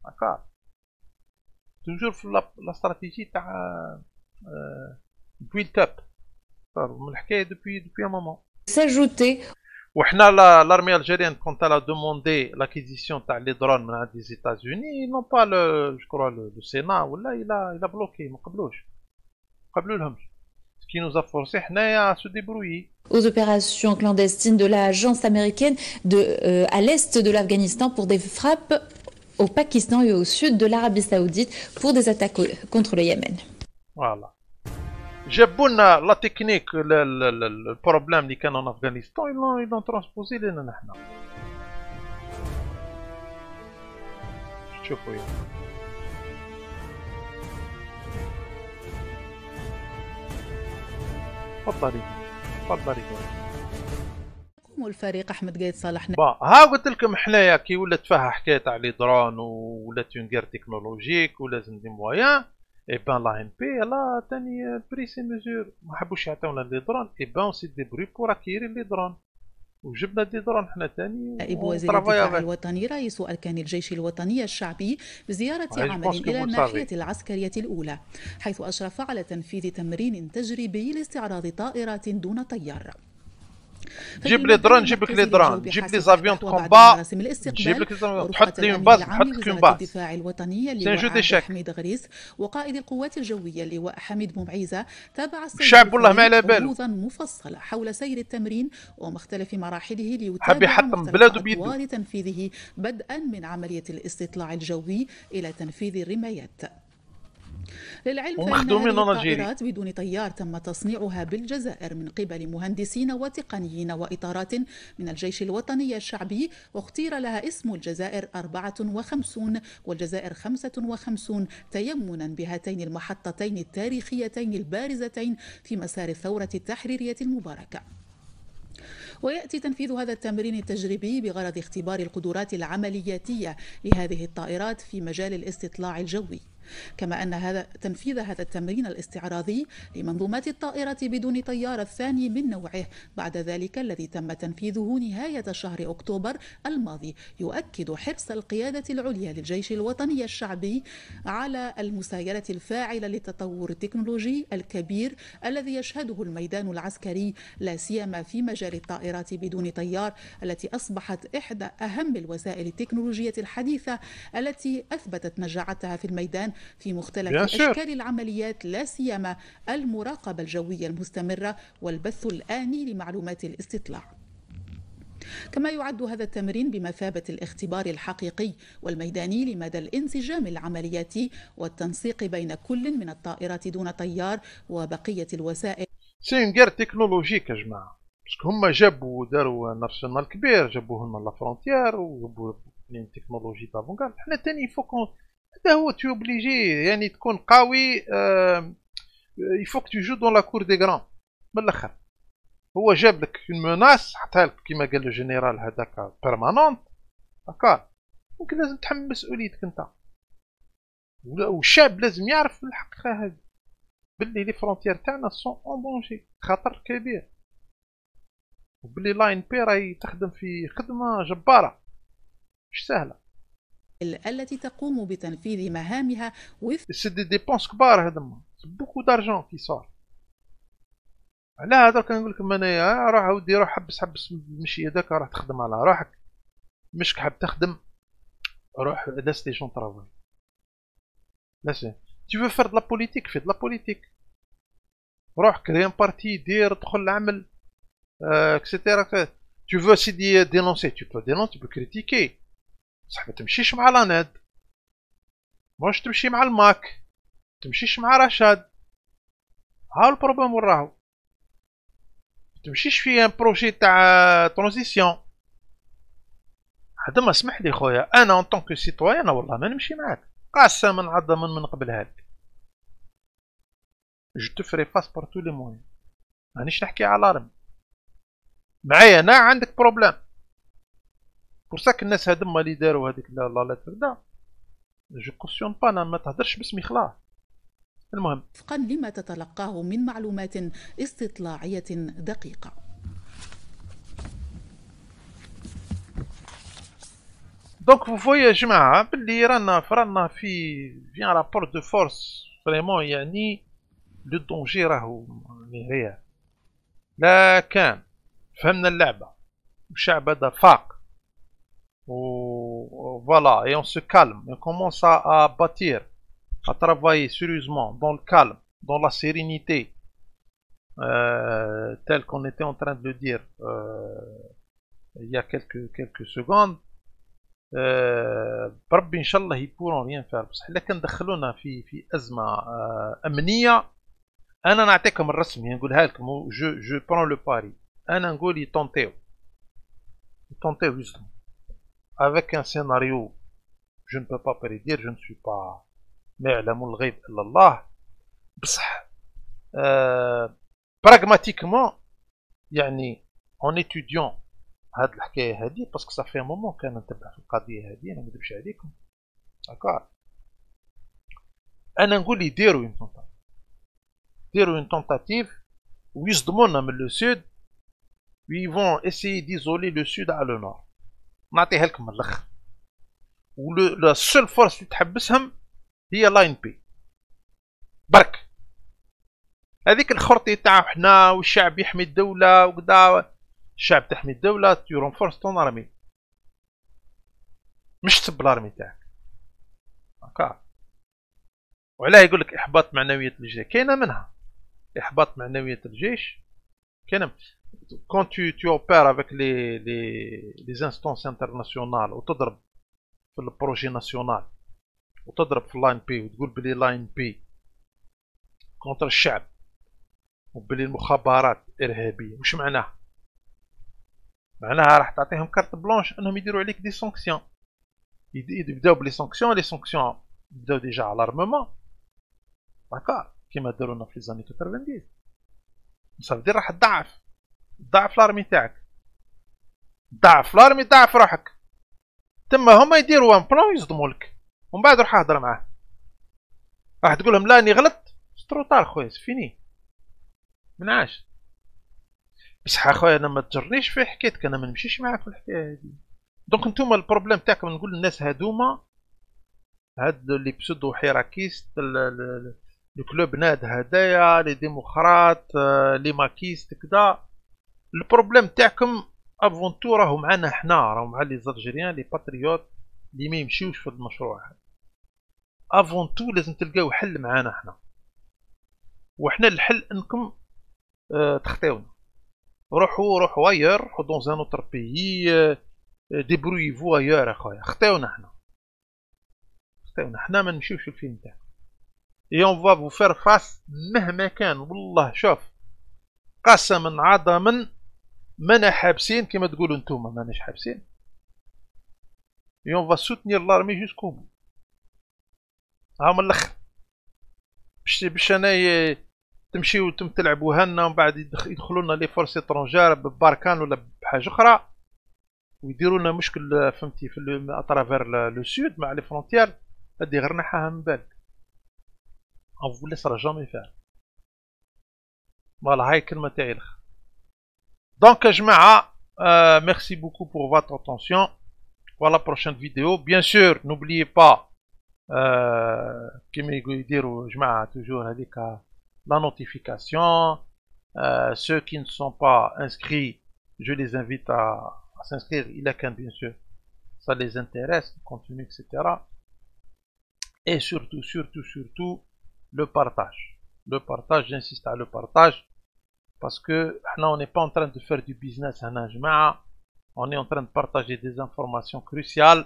هكا توجور في لا استراتيجي تاع بويلت اب من الحكايه دوبوي ان مومون. S'ajouter. وحنا l'armée algérienne quand elle a demandé l'acquisition تاع les drones من عند les États-Unis, ils n'ont pas je crois le Sénat ولا il a bloqué ما قبلولهمش. Ce qui nous a forcé حنايا à se débrouiller. Aux opérations clandestines de l'agence américaine à l'est de l'Afghanistan pour des frappes au Pakistan et au sud de l'Arabie Saoudite pour des attaques contre le Yémen. Voilà. جابوا لنا لا تكنيك البروبليم اللي كان في افغانستان ils l'ont ترانسبوزي لنا نحنا. شوفوا تفضلي الفريق احمد قايد صالح. ها قلت لكم حنايا كي ولات فيها حكايه تاع لي درون ولات اون غير تكنولوجيك ولازم دي مويان. Et ben l'ANP, elle a pris ces mesures. ما حبوش يعطيونا لي درون. Et ben on s'est débrouillé pour acquérir les drones. وجبنا دي درون حنا ثاني. نائب وزير الدفاع الوطني رئيس أركان الجيش الوطني الشعبي بزيارة عمل إلى الناحية العسكرية الأولى، حيث أشرف على تنفيذ تمرين تجريبي لاستعراض طائرات دون طيار. جيب لي درون جيب لي زافيون دو كومبا جيب لك تحط لي باز تحط لك باز. الدفاع الوطني اللواء حميد غريس وقائد القوات الجوية اللواء حميد بومعيزة تابع الشعب والله ما على باله مفصلة حول سير التمرين ومختلف مراحله ليتابع مختلف أدوار تنفيذه بدءا من عملية الاستطلاع الجوي إلى تنفيذ الرمايات. للعلم فإن هذه الطائرات بدون طيار تم تصنيعها بالجزائر من قبل مهندسين وتقنيين وإطارات من الجيش الوطني الشعبي، واختير لها اسم الجزائر 54 والجزائر 55 تيمنا بهاتين المحطتين التاريخيتين البارزتين في مسار الثورة التحريرية المباركة. ويأتي تنفيذ هذا التمرين التجريبي بغرض اختبار القدرات العملياتية لهذه الطائرات في مجال الاستطلاع الجوي، كما أن تنفيذ هذا التمرين الاستعراضي لمنظومات الطائرة بدون طيار الثاني من نوعه بعد ذلك الذي تم تنفيذه نهاية شهر أكتوبر الماضي يؤكد حرص القيادة العليا للجيش الوطني الشعبي على المسايرة الفاعلة للتطور التكنولوجي الكبير الذي يشهده الميدان العسكري، لا سيما في مجال الطائرات بدون طيار التي أصبحت إحدى أهم الوسائل التكنولوجية الحديثة التي أثبتت نجاعتها في الميدان في مختلف أشكال العمليات، لا سيما المراقبة الجوية المستمرة والبث الآني لمعلومات الاستطلاع. كما يعد هذا التمرين بمثابة الاختبار الحقيقي والميداني لمدى الانسجام العملياتي والتنسيق بين كل من الطائرات دون طيار وبقية الوسائل. سي اون غير تكنولوجيك يا جماعة، باسكو هما جابوا داروا ان ارسنال كبير، جابوه لنا لا فرونتيير وجابوا تكنولوجي دافونغارد. حنا تاني فوق هذا هو تي اوبليجي يعني تكون قوي. يفوك تو جو دون لا كور دي غران. من الاخر هو جاب لك اون موناس حطها لك كيما قال الجنرال هذاك بيرمانونت، هكا دونك لازم تحمل مسؤوليتك انت. والشعب لازم يعرف الحقيقه هذه باللي لي فرونتيير تاعنا سون اون دونجي، خطر كبير، وباللي لاين بي راهي تخدم في خدمه جباره مش سهله التي تقوم بتنفيذ مهامها وفق سي دي ديبونس كبار. هذا بوكو دارجون كي صار. على هذا كنقول لكم انايا روح اودي روح حبس مشي هذاك، راح تخدم على روحك، مش حاب تخدم روح لاس لي جون طرافاي. لاس تي فو فير دو لا بوليتيك، في دو لا بوليتيك، روح كري ان بارتي، دير دخل عمل اكسيتيرا. tu veux سيدي dénoncer tu peux dénoncer, tu peux critiquer، بصح ما تمشيش مع لاناد، واش تمشي مع الماك، تمشيش مع رشاد. ها البروبليم وين راهو، تمشيش في ان بروجي تاع ترانزيسيون. هذا ما اسمح لي خويا انا اون طونك سيتويان والله ما نمشي معاك، قاسما عظما من قبلها لك. جو تو فري فاس بار تو لي موين، مانيش نحكي على الارم معايا انا عندك بروبليم. بورساك الناس هادما اللي داروا هذيك لا تبدا جو كوسيون با، انا ما تهدرش باسمي خلاص. المهم وفقا لما تتلقاه من معلومات استطلاعية دقيقة. دونك فو فوي يا جماعة باللي رانا في ان رابور دو فورس فريمون، يعني لو دونجي راهو ريال. لا كان فهمنا اللعبة والشعب هذا فاق و فوالا et on se calme et on commence à bâtir, à travailler sérieusement dans le calme, dans la sérénité, tel qu'on était en train de le dire il y a quelques secondes. بربي ان شاء الله يبورون ريان فار. بصح الا كان دخلونا في ازمه امنيه، انا نعطيكم الرسمي نقولها لكم، جو برون لو باري، انا نقول يطونطيو justement avec un scénario je ne peux pas prédire, je ne suis pas ما يعلم الغيب الا الله، بصح براغماتيكمون يعني اون ايتوديون هاد الحكايه هادي، باسكو صافي مومون كان نتبع في القضيه هادي، انا منكذبش عليكم هكا. انا نقول يديروا اون تونتاتيف ويصدمونا من لو سود، ويفون اسيي ديزولي لو سود على لو نور. نعطيها لكم من الاخر، و لا سول فورس اللي تحبسهم هي لاين بي برك. هذيك الخرطي تاع حنا والشعب يحمي الدوله وكذا، الشعب تحمي الدولة، tu renforces ton armée، مش تسب الارمي تاعك هكا. وعلاه يقولك إحباط معنوية الجيش، كاينة منها إحباط معنوية الجيش، كاينة quand tu opères avec les instances internationales وتضرب في البروجي ناسيونال وتضرب في اللاين بي وتقول بلي لاين بي كونتر الشعب وبلي المخابرات إرهابية، وش معناه؟ معناها راح تعطيهم كارت بلونش انهم يديروا عليك دي سانكسيون. يبداو بلي سانكسيون، لي سانكسيون بداو ديجا على الارممون هكا كيما دارونا في لي زاني 90. صافي راح تضعف ضعف لارمي تاعك، ضعف لارمي، ضعف روحك. تما هما يديروا ان بلان ويصدموا لك، ومن بعد روح اهضر معاه. راح تقول لهم لا اني غلط، ستروطار خويا فيني منعاش. بصح اخويا انا ما تجرنيش في حكايتك، انا ما نمشيش معاك في الحكايه هذه. دونك نتوما البروبليم تاعكم، نقول للناس هادوما هاد لي بسودو حيراكيست، الكلوب ناد هدايا، لي ديمقراط، لي ماكيست كدا. البروبليم تاعكم افونتو راهو معنا حنا، راهو مع لي زالجيريان لي باتريوت اللي ما يمشيوش في المشروع هذا. افونتو لازم تلقاو حل معانا حنا، وحنا الحل انكم تخطيونا. روحوا ايور، روحوا دون ان اوتر بيي، ديبرويفو ايور اخويا. خطيونا حنا ما نمشيوش في الفيلم تاعكم. اي اون فا فو فير فاس مهما كان. والله شوف قسما عظما مانا حابسين كما تقولوا نتوما، ماناش حابسين. اي اون فا سوتنير لارمي جوسكو بو. ها من الاخر باش انا تمشيو تلعبوها لنا، ومن بعد يدخلوا لنا لي فورس اترونجير بباركان ولا بحاجه اخرى، ويديروا لنا مشكل فهمتي في اترافير لو سود مع لي فرونتيير. هادي غير نحاها من بالك. اون فو ليسرا جامي فار. فوالا هاي كلمه تاعي الاخر. دونك يا جماعه ميرسي بوكو بور فاتر اتونسيون. ولا بروشين فيديو. بيان سور نوبليي با كيما يديروا جماعه توجور هذيك la notification. Ceux qui ne sont pas inscrits, je les invite à s'inscrire. Il a qu'un, bien sûr, ça les intéresse, le contenu, etc. Et surtout, le partage. Le partage, j'insiste à le partage, parce que là, on n'est pas en train de faire du business, on est en train de partager des informations cruciales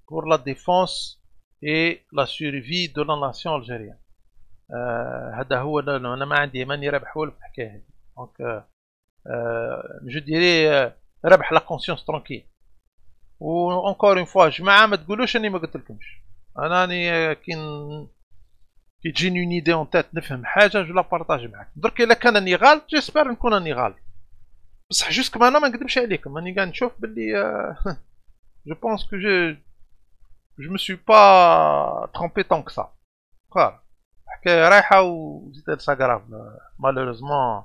pour la défense et la survie de la nation algérienne. هذا هو. انا ما عندي ماني رابح والو في الحكايه هذه. دونك جو ديري ربح لا كونسيونس ترونكيل. و اونكور اون فوا جماعه ما تقولوش اني ما قلت لكمش. انا راني كي تجيني اون ايدي اون تيت نفهم حاجه جو لا بارطاجي معاك. درك الا كان اني غالط جيسبر نكون اني غالط، بصح جوسك انا ما نكذبش عليكم. راني قاعد نشوف باللي جو بونس كو جو مو سوي با ترومبي طون كسا. حكايه رايحه وزيد ساكراف مالوريزمون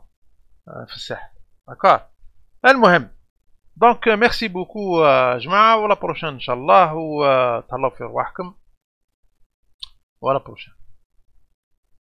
في الساحل. داكور. المهم دونك ميرسي بوكو جماعه، ولا بروشين ان شاء الله، وتهلاو في رواحكم. ولا بروشين.